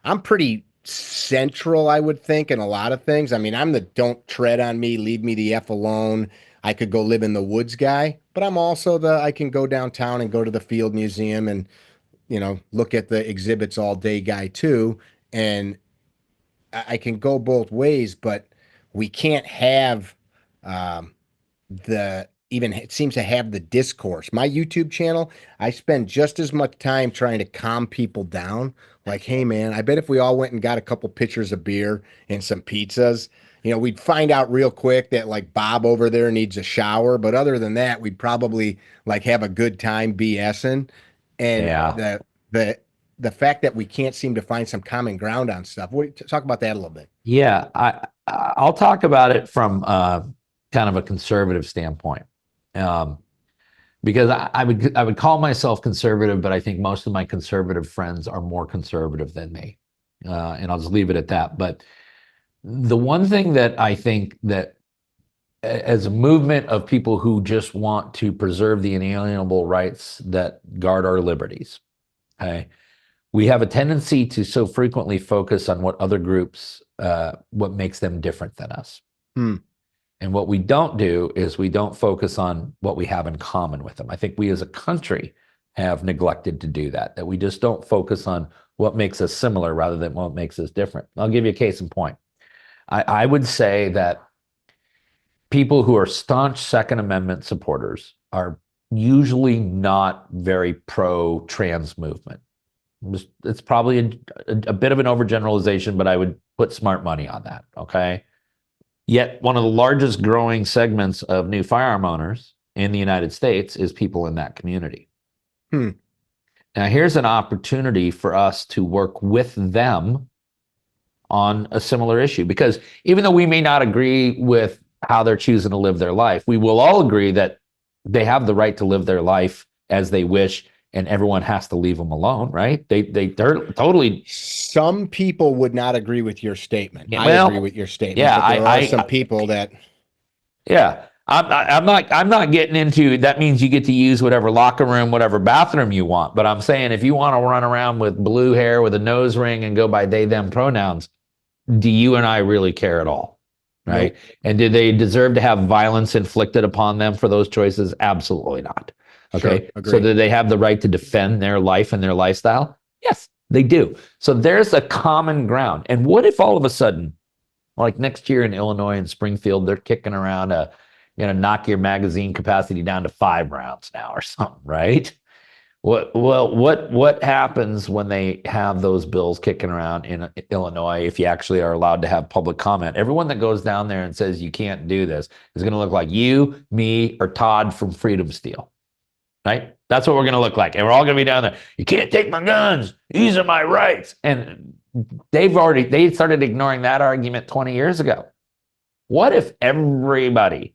I'm pretty central, I would think, in a lot of things. I mean, I'm the don't tread on me, leave me the F alone. I could go live in the woods guy, but I'm also the I can go downtown and go to the Field Museum and look at the exhibits all day guy too. And I can go both ways, but we can't have um, the even it seems to have the discourse. My YouTube channel, I spend just as much time trying to calm people down. Like, hey man, I bet if we all went and got a couple pitchers of beer and some pizzas, we'd find out real quick that like Bob over there needs a shower. But other than that, we'd probably like have a good time BSing. And Yeah. the fact that we can't seem to find some common ground on stuff. Talk about that a little bit. Yeah. I'll talk about it from kind of a conservative standpoint. Um, because I would call myself conservative, but I think most of my conservative friends are more conservative than me. And I'll just leave it at that. But the one thing that I think that as a movement of people who just want to preserve the inalienable rights that guard our liberties, okay, we have a tendency to so frequently focus on what other groups, what makes them different than us. Hmm. And what we don't do is we don't focus on what we have in common with them. I think we as a country have neglected to do that, that we just don't focus on what makes us similar rather than what makes us different. I'll give you a case in point. I would say that people who are staunch Second Amendment supporters are usually not very pro-trans movement. It's probably a bit of an overgeneralization, but I would put smart money on that, okay? Yet one of the largest growing segments of new firearm owners in the United States is people in that community. Hmm. Now, here's an opportunity for us to work with them on a similar issue, because even though we may not agree with how they're choosing to live their life, we will all agree that they have the right to live their life as they wish, and everyone has to leave them alone, right? They're totally. Some people would not agree with your statement. Yeah, I agree well, with your statement, yeah, but there are some people that yeah, I'm not getting into that means you get to use whatever locker room, whatever bathroom you want. But I'm saying if you want to run around with blue hair with a nose ring and go by they them pronouns, do you and I really care at all? Right? Nope. And do they deserve to have violence inflicted upon them for those choices? Absolutely not. Sure. Okay. So Agree. do they have the right to defend their life and their lifestyle? Yes, they do. So there's a common ground. And what if all of a sudden, like next year in Illinois and Springfield, they're kicking around knock your magazine capacity down to 5 rounds now or something, right? What happens when they have those bills kicking around in Illinois if you actually are allowed to have public comment? Everyone that goes down there and says you can't do this is going to look like you, me, or Todd from Freedom Steel, right? That's what we're going to look like. And we're all going to be down there. You can't take my guns. These are my rights. And they started ignoring that argument 20 years ago. What if everybody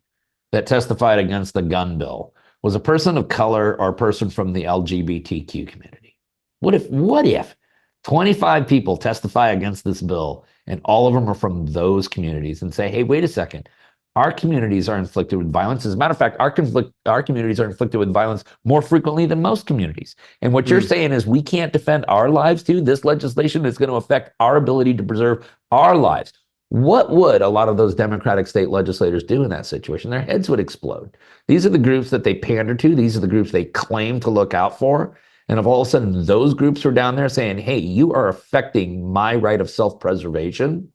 that testified against the gun bill was a person of color or a person from the LGBTQ community? What if 25 people testify against this bill and all of them are from those communities and say, hey, wait a second, our communities are inflicted with violence. As a matter of fact, our communities are inflicted with violence more frequently than most communities. And what you're saying is we can't defend our lives too. This legislation is going to affect our ability to preserve our lives. What would a lot of those Democratic state legislators do in that situation? Their heads would explode. These are the groups that they pander to. These are the groups they claim to look out for. And if all of a sudden those groups were down there saying, hey, you are affecting my right of self-preservation.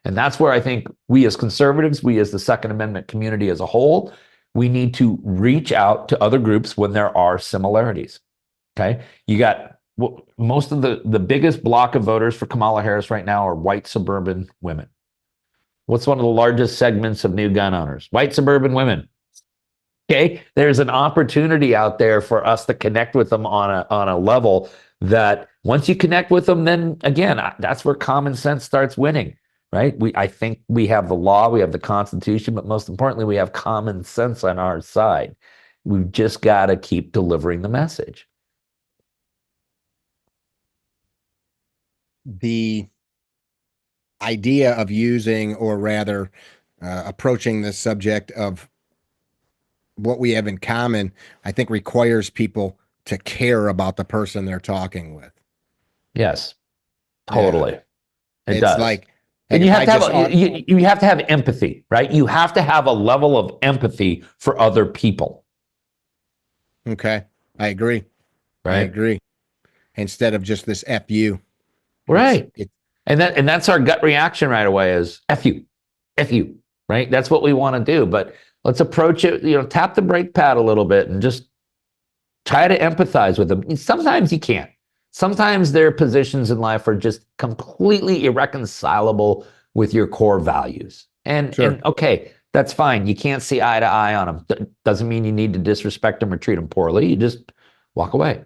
And that's where I think we as conservatives, we as the Second Amendment community as a whole, we need to reach out to other groups when there are similarities. Okay. You got most of the biggest block of voters for Kamala Harris right now are white suburban women. What's one of the largest segments of new gun owners? White suburban women. Okay, there's an opportunity out there for us to connect with them on a level that once you connect with them, then again, that's where common sense starts winning, right? I think we have the law, we have the Constitution, but most importantly, we have common sense on our side. We've just got to keep delivering the message. The idea of using, or rather approaching the subject of what we have in common, I think requires people to care about the person they're talking with. Yes, totally. Yeah. It It's does. like And you have to just you have to have empathy, right? You have to have a level of empathy for other people. okay, I agree. I Right. agree. Instead of just this F you. Right. And that's our gut reaction right away is F you, right? That's what we want to do. But let's approach it, tap the brake pad a little bit and just try to empathize with them. Sometimes you can't. Sometimes their positions in life are just completely irreconcilable with your core values. And okay, that's fine. You can't see eye to eye on them. Doesn't mean you need to disrespect them or treat them poorly. You just walk away.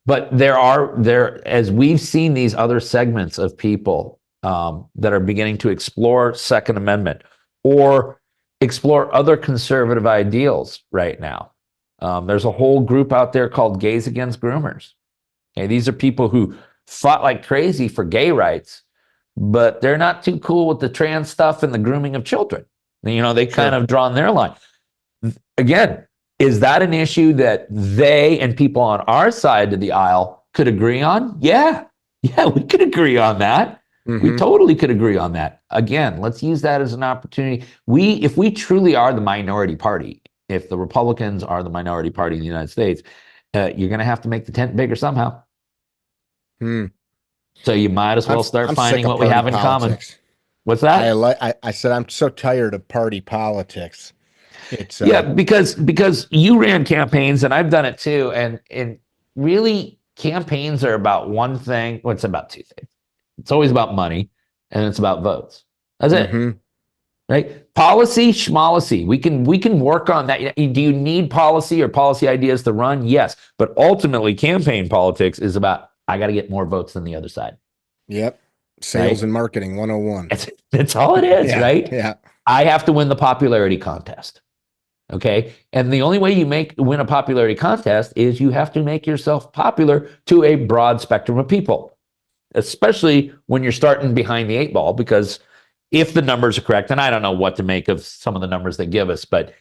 But as we've seen these other segments of people that are beginning to explore Second Amendment or explore other conservative ideals right now. There's a whole group out there called Gays Against Groomers. Okay, these are people who fought like crazy for gay rights, but they're not too cool with the trans stuff and the grooming of children. They kind of drawn their line. Again, is that an issue that they and people on our side of the aisle could agree on? Yeah, we could agree on that. We totally could agree on that. Again, let's use that as an opportunity. If we truly are the minority party, if the Republicans are the minority party in the United States, you're going to have to make the tent bigger somehow. So you might as well start finding what we have in common. What's that? I said I'm so tired of party politics. It's because you ran campaigns and I've done it too, and really campaigns are about one thing. Well, it's about two things. It's always about money and it's about votes. That's it. Right? Policy, schmolicy. We can work on that. Do you need policy or policy ideas to run? Yes. But ultimately, campaign politics is about, I got to get more votes than the other side. Yep. Sales and marketing 101. That's all it is, right? Yeah. I have to win the popularity contest. Okay. And the only way you win a popularity contest is you have to make yourself popular to a broad spectrum of people, especially when you're starting behind the 8 ball, because if the numbers are correct, and I don't know what to make of some of the numbers they give us, but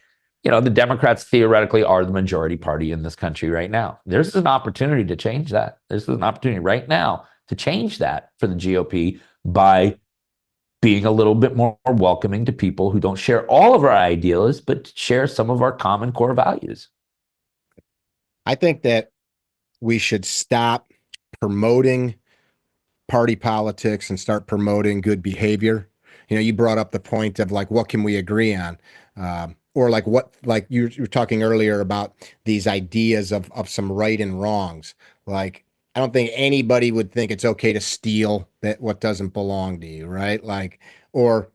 the Democrats theoretically are the majority party in this country right now. There's an opportunity to change that. There's an opportunity right now to change that for the GOP by being a little bit more welcoming to people who don't share all of our ideals, but share some of our common core values. I think that we should stop promoting party politics and start promoting good behavior. You brought up the point of like, what can we agree on? Or like what, like you were talking earlier about these ideas of some right and wrongs. Like, I don't think anybody would think it's okay to steal that what doesn't belong to you, right? Like, or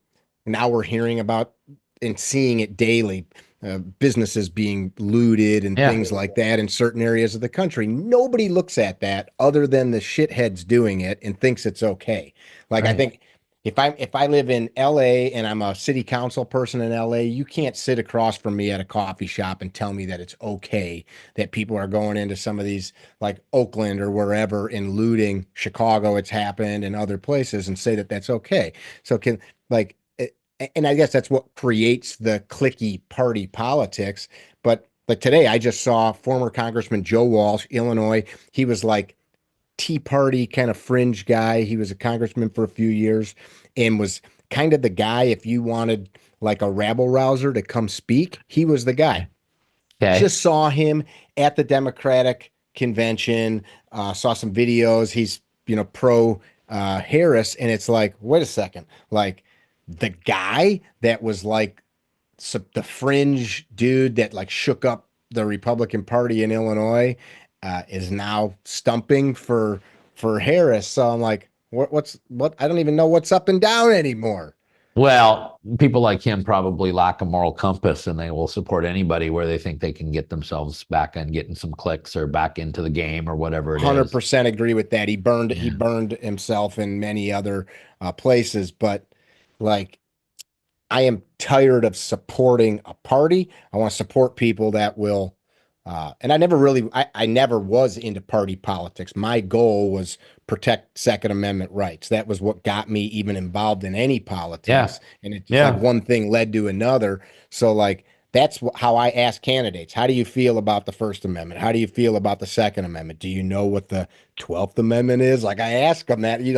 now we're hearing about and seeing it daily, businesses being looted and Yeah. things like that in certain areas of the country. Nobody looks at that other than the shitheads doing it and thinks it's okay. Like, I Right. think if I live in LA and I'm a city council person in LA, you can't sit across from me at a coffee shop and tell me that it's okay that people are going into some of these like Oakland or wherever and looting. Chicago, it's happened, and other places, and say that that's okay. So can like and I guess that's what creates the clicky party politics. But today I just saw former Congressman Joe Walsh, Illinois. He was like Tea Party kind of fringe guy. He was a congressman for a few years and was kind of the guy if you wanted like a rabble rouser to come speak, he was the guy. Okay. Just saw him at the Democratic convention, saw some videos. He's, pro Harris. And it's like, wait a second. Like the guy that was like the fringe dude that like shook up the Republican Party in Illinois is now stumping for Harris. So I'm like, what? I don't even know what's up and down anymore. Well, people like him probably lack a moral compass and they will support anybody where they think they can get themselves back and getting some clicks or back into the game or whatever it is. 100% agree with that. He Yeah. burned himself in many other places, but like I am tired of supporting a party. I want to support people that will, and I never was into party politics. My goal was protect Second Amendment rights. That was what got me even involved in any Yeah. politics. And it's like Yeah. one thing led to another. So like, that's how I ask candidates. How do you feel about the First Amendment? How do you feel about the Second Amendment? Do you know what the 12th Amendment is? Like I ask them that. You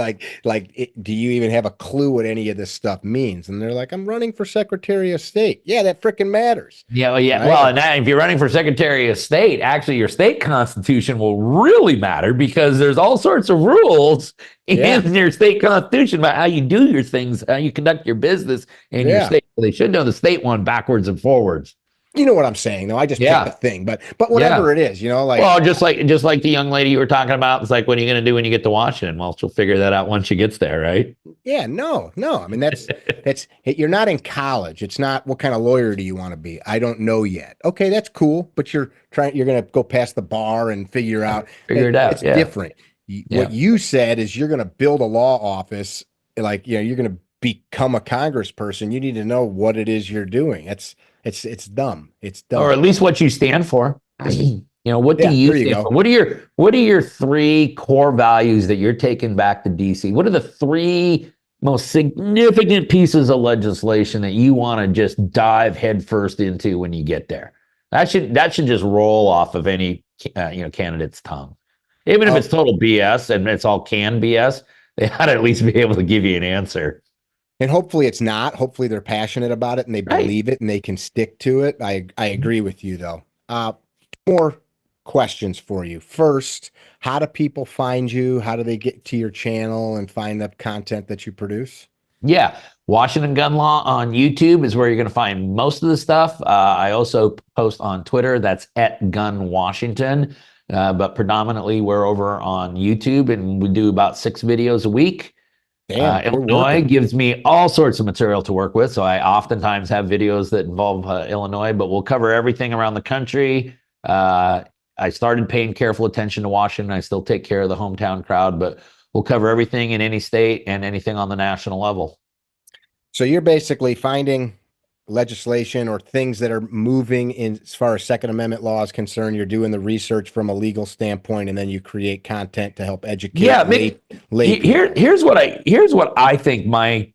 do you even have a clue what any of this stuff means? And they're like, I'm running for Secretary of State. Yeah, that freaking matters. Yeah, well, yeah. Well, Right? and if you're running for Secretary of State, actually, your state constitution will really matter because there's all sorts of rules Yeah. in your state constitution about how you do your things, how you conduct your business in your Yeah. state. They should know the state one backwards and forwards. You know what I'm saying, though. I just picked a Yeah, thing, but yeah. whatever it is, like Well, just like the young lady you were talking about, it's like, what are you going to do when you get to Washington? Well, she'll figure that out once she gets there, right? yeah, no, no. I mean, that's you're not in college. It's not what kind of lawyer do you want to be? I don't know yet. Okay, that's cool, but you're gonna go past the bar and figure out Figure it out. it's Yeah, different. What yeah. you said is you're gonna build a law office, like you're gonna become a congressperson. You need to know what it is you're doing. It's dumb. It's Or dumb. at least what you stand for. What do Yeah, you there you stand for? go. What are your three core values that you're taking back to DC? What are the three most significant pieces of legislation that you want to just dive headfirst into when you get there? That should just roll off of any candidate's tongue, even if it's Oh, total BS and it's all canned BS. They ought to at least be able to give you an answer, and hopefully it's not. Hopefully they're passionate about it and they right? believe it and they can stick to it. I agree with you though. More questions for you. First, how do people find you? How do they get to your channel and find the content that you produce? Yeah, Washington Gun Law on YouTube is where you're going to find most of the stuff. I also post on Twitter. That's at Gun Washington. But predominantly, we're over on YouTube, and we do about 6 videos a week. Damn, you're Illinois working. gives me all sorts of material to work with, so I oftentimes have videos that involve Illinois, but we'll cover everything around the country. I started paying careful attention to Washington. I still take care of the hometown crowd, but we'll cover everything in any state and anything on the national level. So you're basically finding legislation or things that are moving in as far as Second Amendment law is concerned. You're doing the research from a legal standpoint, and then you create content to help Yeah, educate lay people. here's what I think my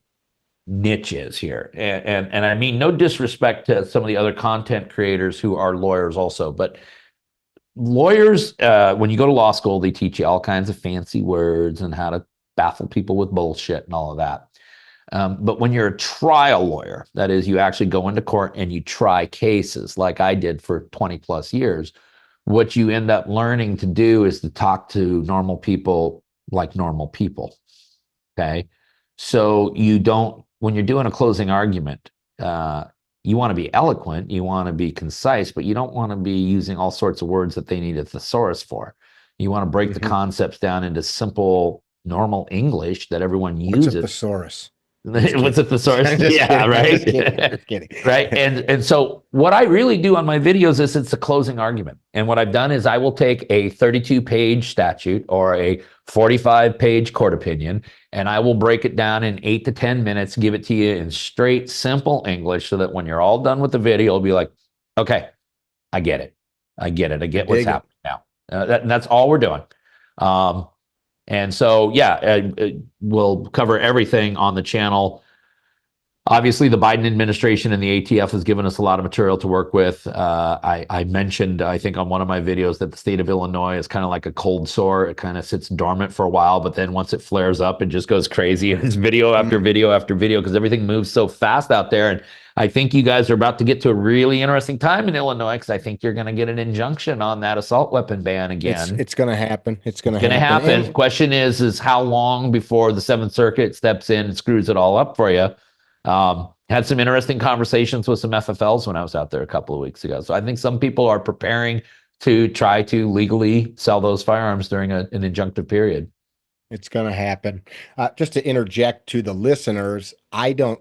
niche is here. And I mean, no disrespect to some of the other content creators who are lawyers also, but lawyers, when you go to law school, they teach you all kinds of fancy words and how to baffle people with bullshit and all of that. But when you're a trial lawyer, that is, you actually go into court and you try cases like I did for 20 plus years, what you end up learning to do is to talk to normal people like normal people. Okay. So you don't, when you're doing a closing argument, you want to be eloquent, you want to be concise, but you don't want to be using all sorts of words that they need a thesaurus for. You want to break the concepts down into simple, normal English that everyone What's a uses. thesaurus? What's a thesaurus? I'm just Yeah, kidding. I'm right. just kidding. I'm just kidding. Right. And so what I really do on my videos is it's a closing argument. And what I've done is I will take a 32-page statute or a 45-page court opinion, and I will break it down in 8 to 10 minutes, give it to you in straight, simple English so that when you're all done with the video, you'll be like, okay, I get it. I get it. I get what's happening now. That's all we're doing. And so, yeah, we'll cover everything on the channel. Obviously, the Biden administration and the ATF has given us a lot of material to work with. I mentioned, I think, on one of my videos that the state of Illinois is kind of like a cold sore. It kind of sits dormant for a while, but then once it flares up, it just goes crazy. And it's video after video after video because everything moves so fast out there. And I think you guys are about to get to a really interesting time in Illinois because I think you're going to get an injunction on that assault weapon ban again. It's going to happen. It's going to happen. happen. Question is how long before the Seventh Circuit steps in and screws it all up for you? Had some interesting conversations with some FFLs when I was out there a couple of weeks ago. So I think some people are preparing to try to legally sell those firearms during an injunctive period. It's going to happen. Just to interject to the listeners, I don't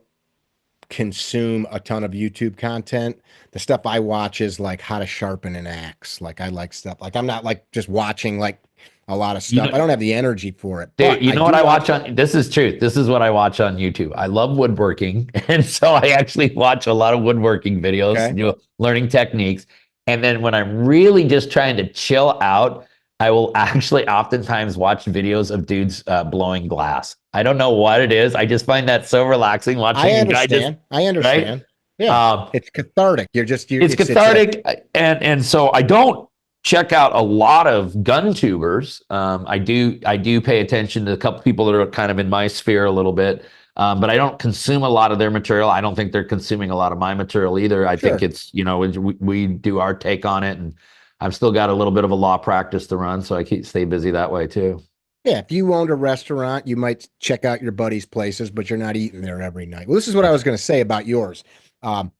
consume a ton of YouTube content. The stuff I watch is like how to sharpen an axe. Like I like stuff. Like I'm not like just watching like a lot of stuff. I don't have the energy for it. Dude, But you know what do I watch on, this is truth. This is what I watch on YouTube. I love woodworking. And so I actually watch a lot of woodworking videos, Okay. learning techniques. And then when I'm really just trying to chill out, I will actually oftentimes watch videos of dudes blowing glass. I don't know what it is. I just find that so relaxing watching I a guy just, understand. I understand. right? Yeah. It's cathartic. It's cathartic. And so I don't check out a lot of gun tubers. I do pay attention to a couple people that are kind of in my sphere a little bit, but I don't consume a lot of their material. I don't think they're consuming a lot of my material either. I think it's, we do our take on it, and I've still got a little bit of a law practice to run, so I stay busy that way too. Yeah, if you owned a restaurant, you might check out your buddies' places, but you're not eating there every night. Well, this is what I was going to say about yours. And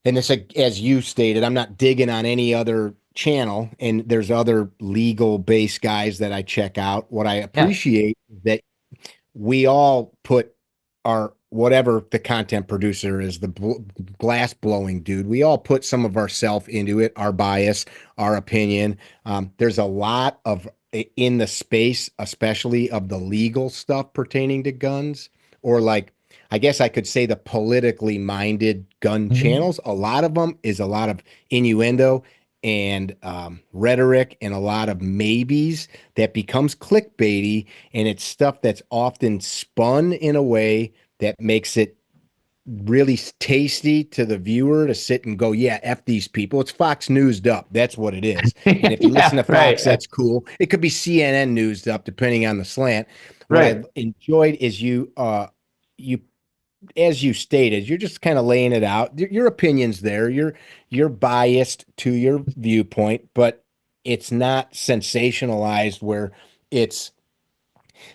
this, as you stated, I'm not digging on any other channel, and there's other legal based guys that I check out. What I appreciate that we all put our whatever the content producer is, the glass blowing dude, we all put some of ourself into it, our bias, our opinion. There's a lot of in the space, especially of the legal stuff pertaining to guns, or like I guess I could say the politically minded gun channels. A lot of them is a lot of innuendo and rhetoric and a lot of maybes that becomes clickbaity, and it's stuff that's often spun in a way that makes it really tasty to the viewer to sit and go, yeah, F these people. It's Fox Newsed up. That's what it is. And if you listen to Fox, that's cool. It could be CNN Newsed up, depending on the slant. What I enjoyed is you as you stated, you're just kind of laying it out. Your opinion's there. You're biased to your viewpoint, but it's not sensationalized where it's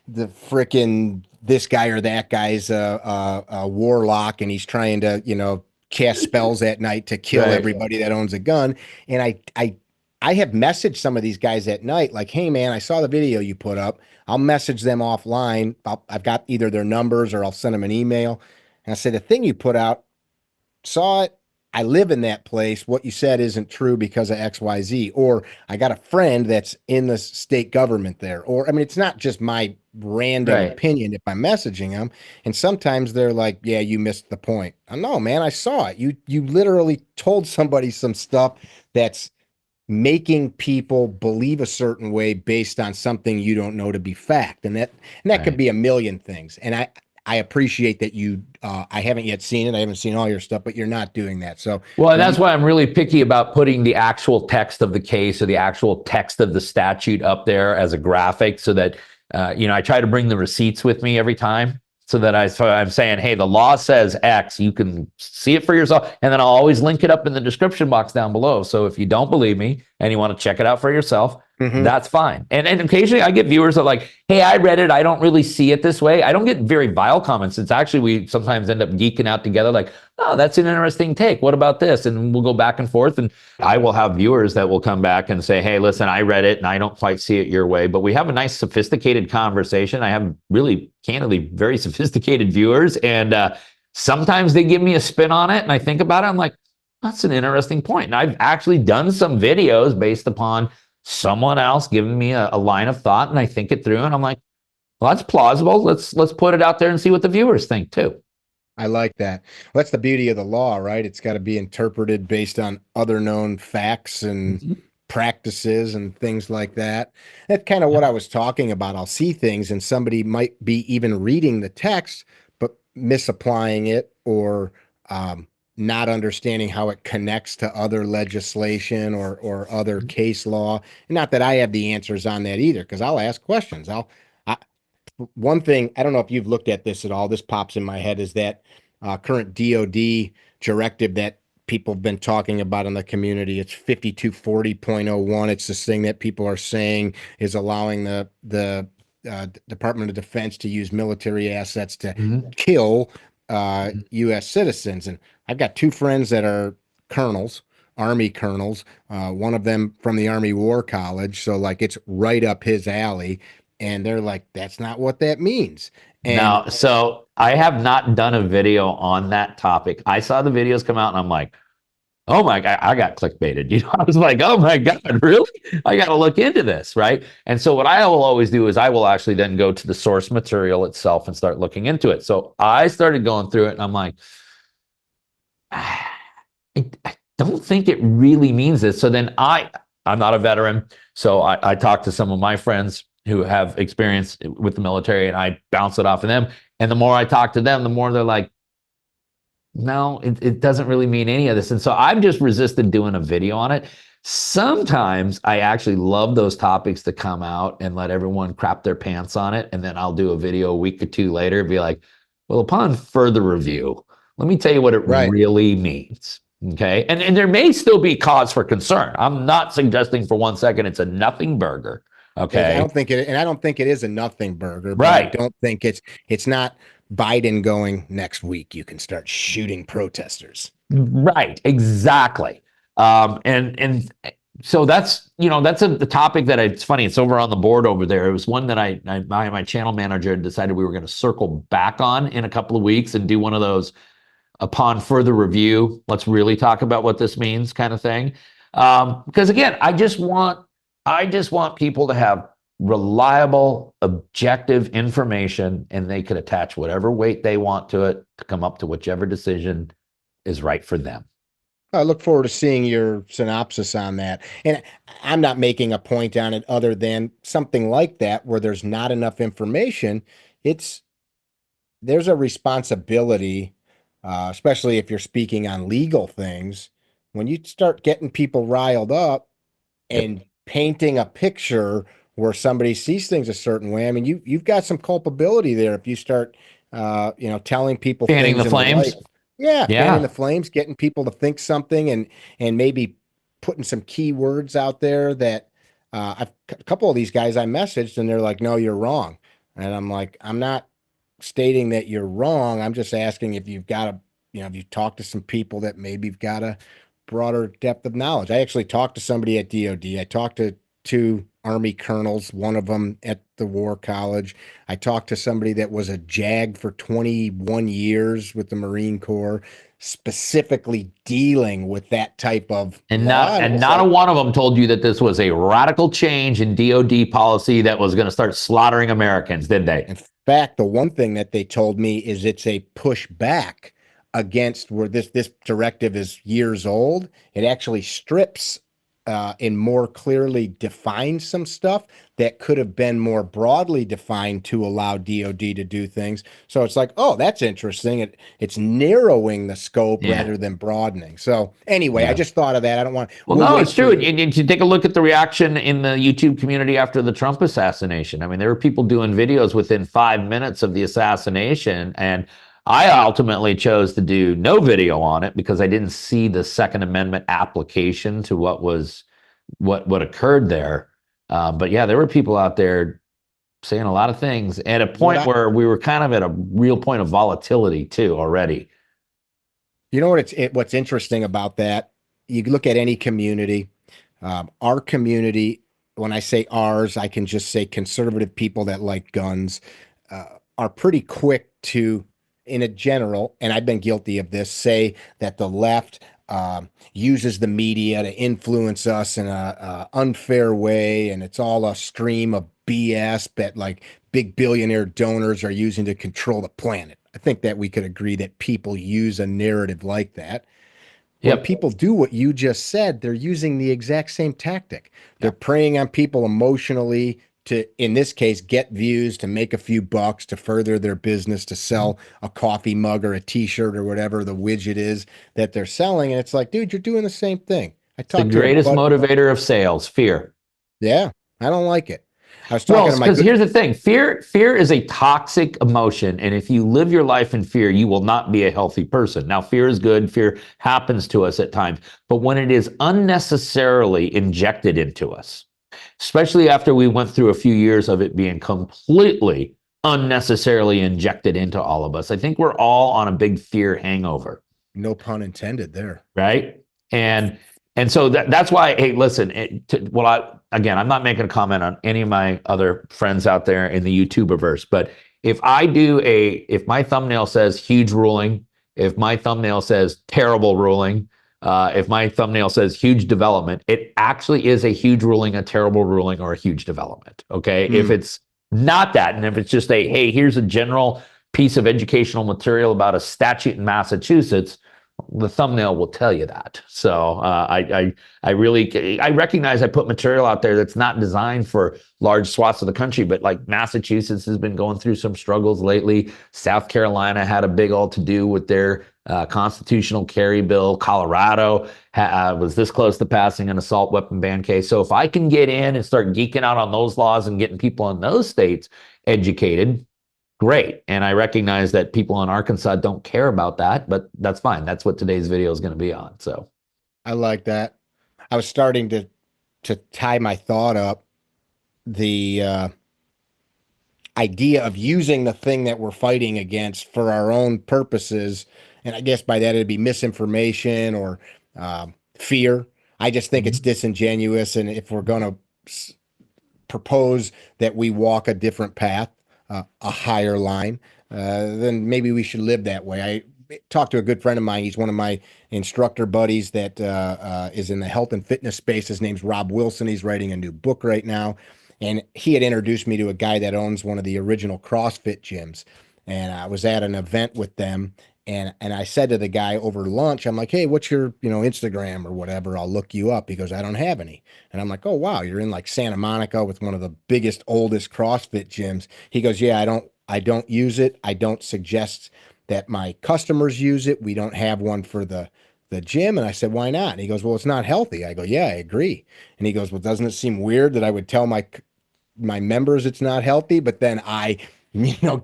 the frickin' this guy or that guy's a warlock and he's trying to, cast spells at night to kill everybody that owns a gun. And I have messaged some of these guys at night, like, hey man, I saw the video you put up. I'll message them offline. I've got either their numbers or I'll send them an email. And I said, the thing you put out, saw it. I live in that place. What you said isn't true because of XYZ. Or I got a friend that's in the state government there. Or, I mean, it's not just my random opinion if I'm messaging them. And sometimes they're like, yeah, you missed the point. No, man, I saw it. You literally told somebody some stuff that's making people believe a certain way based on something you don't know to be fact. And that could be a million things. And I appreciate that you, I haven't yet seen it. I haven't seen all your stuff, but you're not doing that. So Well, and when you, that's why I'm really picky about putting the actual text of the case or the actual text of the statute up there as a graphic so that, I try to bring the receipts with me every time so that I'm saying, hey, the law says X, you can see it for yourself. And then I'll always link it up in the description box down below. So if you don't believe me and you want to check it out for yourself, Mhm. that's fine. And occasionally I get viewers that are like, hey, I read it. I don't really see it this way. I don't get very vile comments. It's actually, we sometimes end up geeking out together like, oh, that's an interesting take. What about this? And we'll go back and forth. And I will have viewers that will come back and say, hey, listen, I read it and I don't quite see it your way. But we have a nice, sophisticated conversation. I have really, candidly, very sophisticated viewers. And sometimes they give me a spin on it. And I think about it. I'm like, that's an interesting point. And I've actually done some videos based upon someone else giving me a line of thought. And I think it through. And I'm like, well, that's plausible. Let's put it out there and see what the viewers think too. I like that. Well, that's the beauty of the law, right? It's got to be interpreted based on other known facts and Mhm. practices and things like that. That's kind of what I was talking about. I'll see things and somebody might be even reading the text, but misapplying it or not understanding how it connects to other legislation or other case law. Not that I have the answers on that either, because I'll ask questions. I, one thing, I don't know if you've looked at this at all, this pops in my head, is that current DOD directive that people have been talking about in the community. It's 5240.01. It's this thing that people are saying is allowing the Department of Defense to use military assets to Mhm. kill U.S. citizens. And I've got two friends that are colonels, Army colonels, one of them from the Army War College. So, like, it's right up his alley. And they're like, that's not what that means. And Now, so I have not done a video on that topic. I saw the videos come out and I'm like, oh my God, I got clickbaited. I was like, oh my God, really? I got to look into this, right? And so what I will always do is I will actually then go to the source material itself and start looking into it. So I started going through it and I'm like, I don't think it really means this. So then I'm not a veteran. So I talked to some of my friends who have experience with the military and I bounce it off of them. And the more I talk to them, the more they're like, no, it doesn't really mean any of this. And so I've just resisted doing a video on it. Sometimes I actually love those topics to come out and let everyone crap their pants on it. And then I'll do a video a week or two later and be like, well, upon further review, let me tell you what it right. really means. Okay. And there may still be cause for concern. I'm not suggesting for 1 second it's a nothing burger. I Okay. don't think it, and I don't think it is a nothing burger, but I Right. don't think it's not Biden going next week. You can start shooting protesters. Right, exactly. And so that's the topic that it's funny. It's over on the board over there. It was one that my channel manager had decided we were going to circle back on in a couple of weeks and do one of those upon further review. Let's really talk about what this means, kind of thing. Because again, I just want people to have reliable, objective information, and they could attach whatever weight they want to it to come up to whichever decision is right for them. I look forward to seeing your synopsis on that. And I'm not making a point on it other than something like that where there's not enough information. It's there's a responsibility, especially if you're speaking on legal things, when you start getting people riled up Yep. and painting a picture where somebody sees things a certain way. I mean, you've got some culpability there if you start telling people Fanning things the in the light. flames. Yeah, fanning the Yeah. flames, getting people to think something and maybe putting some key words out there that a couple of these guys I messaged and they're like, no, you're wrong. And I'm like, I'm not stating that you're wrong. I'm just asking if you've got if you talk to some people that maybe have got a broader depth of knowledge. I actually talked to somebody at DOD. I talked to two Army colonels, one of them at the War College. I talked to somebody that was a JAG for 21 years with the Marine Corps, specifically dealing with that type of And law. not And and it's not a like, one of them told you that this was a radical change in DOD policy that was going to start slaughtering Americans, did they? in fact, the one thing that they told me is it's a pushback against where this directive is years old. It actually strips and more clearly define some stuff that could have been more broadly defined to allow DoD to do things. So it's like, oh, that's interesting. It's narrowing the scope Yeah. rather than broadening. So anyway, I Yeah. just thought of that. I don't want. Well, We'll no, wait it's true. for. And you take a look at the reaction in the YouTube community after the Trump assassination. I mean, there were people doing videos within 5 minutes of the assassination. And I ultimately chose to do no video on it because I didn't see the Second Amendment application to what occurred there. But yeah, there were people out there saying a lot of things at a What point I, where we were kind of at a real point of volatility too already. you know what what's interesting about that? You look at any community. Our community, when I say ours, I can just say conservative people that like guns, are pretty quick to, in a general, and I've been guilty of this, say that the left uses the media to influence us in a unfair way, and it's all a stream of BS that like big billionaire donors are using to control the planet. I think that we could agree that people use a narrative like that. When Yep. people do what you just said, they're using the exact same tactic. They're Yeah. preying on people emotionally to, in this case, get views, to make a few bucks, to further their business, to sell a coffee mug or a t-shirt or whatever the widget is that they're selling. And it's like, dude, you're doing the same thing. I The talked to a greatest but motivator of sales, fear. yeah, I don't like it. I was Well, talking to my because good here's the thing, fear is a toxic emotion. And if you live your life in fear, you will not be a healthy person. Now, fear is good. Fear happens to us at times. But when it is unnecessarily injected into us, especially after we went through a few years of it being completely unnecessarily injected into all of us, I think we're all on a big fear hangover. no pun intended there. Right? And so that's why, hey, listen, again, I'm not making a comment on any of my other friends out there in the YouTuberverse, but if my thumbnail says huge ruling, if my thumbnail says terrible ruling, if my thumbnail says huge development, it actually is a huge ruling, a terrible ruling, or a huge development. Okay. If Hmm. it's not that, and if it's just hey, here's a general piece of educational material about a statute in Massachusetts, the thumbnail will tell you that. So I recognize I put material out there that's not designed for large swaths of the country, but like Massachusetts has been going through some struggles lately. South Carolina had a big all to do with their constitutional carry bill. Colorado was this close to passing an assault weapon ban case. So if I can get in and start geeking out on those laws and getting people in those states educated, great. And I recognize that people in Arkansas don't care about that, but that's fine. That's what today's video is going to be on. So, I like that. I was starting to tie my thought up. The idea of using the thing that we're fighting against for our own purposes. And I guess by that it'd be misinformation or fear. I just think it's mhm. disingenuous. And if we're going to propose that we walk a different path, a higher line, then maybe we should live that way. I talked to a good friend of mine. He's one of my instructor buddies that is in the health and fitness space. His name's Rob Wilson. He's writing a new book right now. And he had introduced me to a guy that owns one of the original CrossFit gyms. And I was at an event with them. And I said to the guy over lunch, I'm like, hey, what's your, Instagram or whatever? I'll look you up. He goes, I don't have any. And I'm like, oh, wow, you're in like Santa Monica with one of the biggest, oldest CrossFit gyms. He goes, yeah, I don't use it. I don't suggest that my customers use it. We don't have one for the gym. And I said, why not? And he goes, well, it's not healthy. I go, yeah, I agree. And he goes, well, doesn't it seem weird that I would tell my members it's not healthy, but then I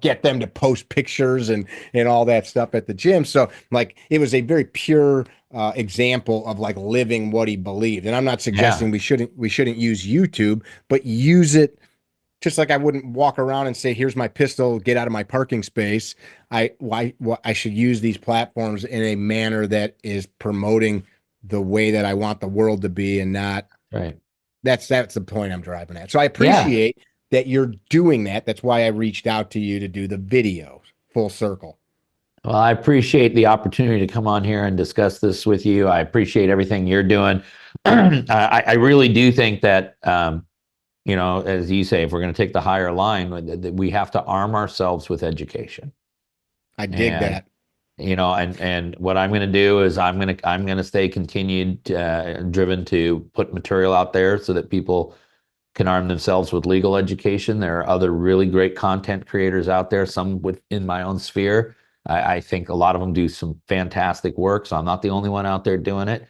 get them to post pictures and all that stuff at the gym. So like it was a very pure example of like living what he believed. And I'm not Yeah, suggesting we shouldn't use YouTube, but use it just like I wouldn't walk around and say, here's my pistol, get out of my parking space. I should use these platforms in a manner that is promoting the way that I want the world to be and not. right. That's the point I'm driving at. So I Yeah. appreciate that you're doing that. That's why I reached out to you to do the video full circle. Well, I appreciate the opportunity to come on here and discuss this with you. I appreciate everything you're doing. I really do think that, as you say, if we're going to take the higher line, we have to arm ourselves with education. I dig And that. And what I'm going to do is I'm going to stay continued driven to put material out there so that people can arm themselves with legal education. There are other really great content creators out there, some within my own sphere. I think a lot of them do some fantastic work, so I'm not the only one out there doing it.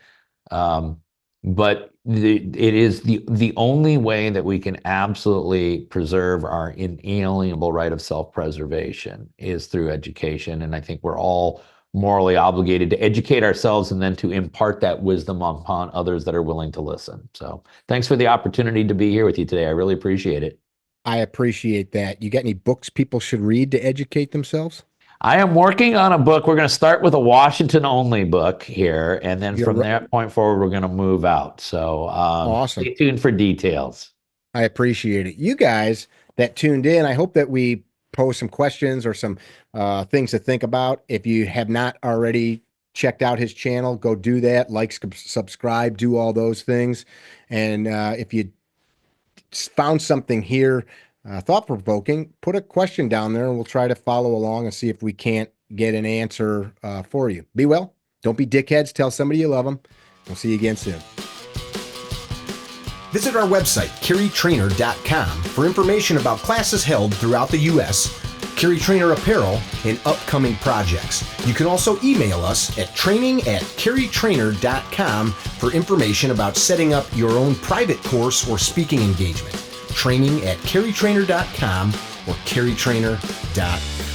Um, but it is the only way that we can absolutely preserve our inalienable right of self-preservation is through education. And I think we're all morally obligated to educate ourselves and then to impart that wisdom upon others that are willing to listen. So thanks for the opportunity to be here with you today. I really appreciate it. I appreciate that. You got any books people should read to educate themselves? I am working on a book. We're going to start with a Washington only book here, and then You're from ri- that point forward, we're going to move out. So awesome. stay tuned for details. I appreciate it. You guys that tuned in, I hope that we pose some questions or some things to think about. If you have not already checked out his channel, go do that. Like, subscribe, do all those things. And if you found something here thought-provoking, put a question down there and we'll try to follow along and see if we can't get an answer for you. Be well. Don't be dickheads. Tell somebody you love them. We'll see you again soon. Visit our website, CarryTrainer.com, for information about classes held throughout the U.S., CarryTrainer apparel, and upcoming projects. You can also email us at training@CarryTrainer.com for information about setting up your own private course or speaking engagement. Training@CarryTrainer.com or CarryTrainer.com.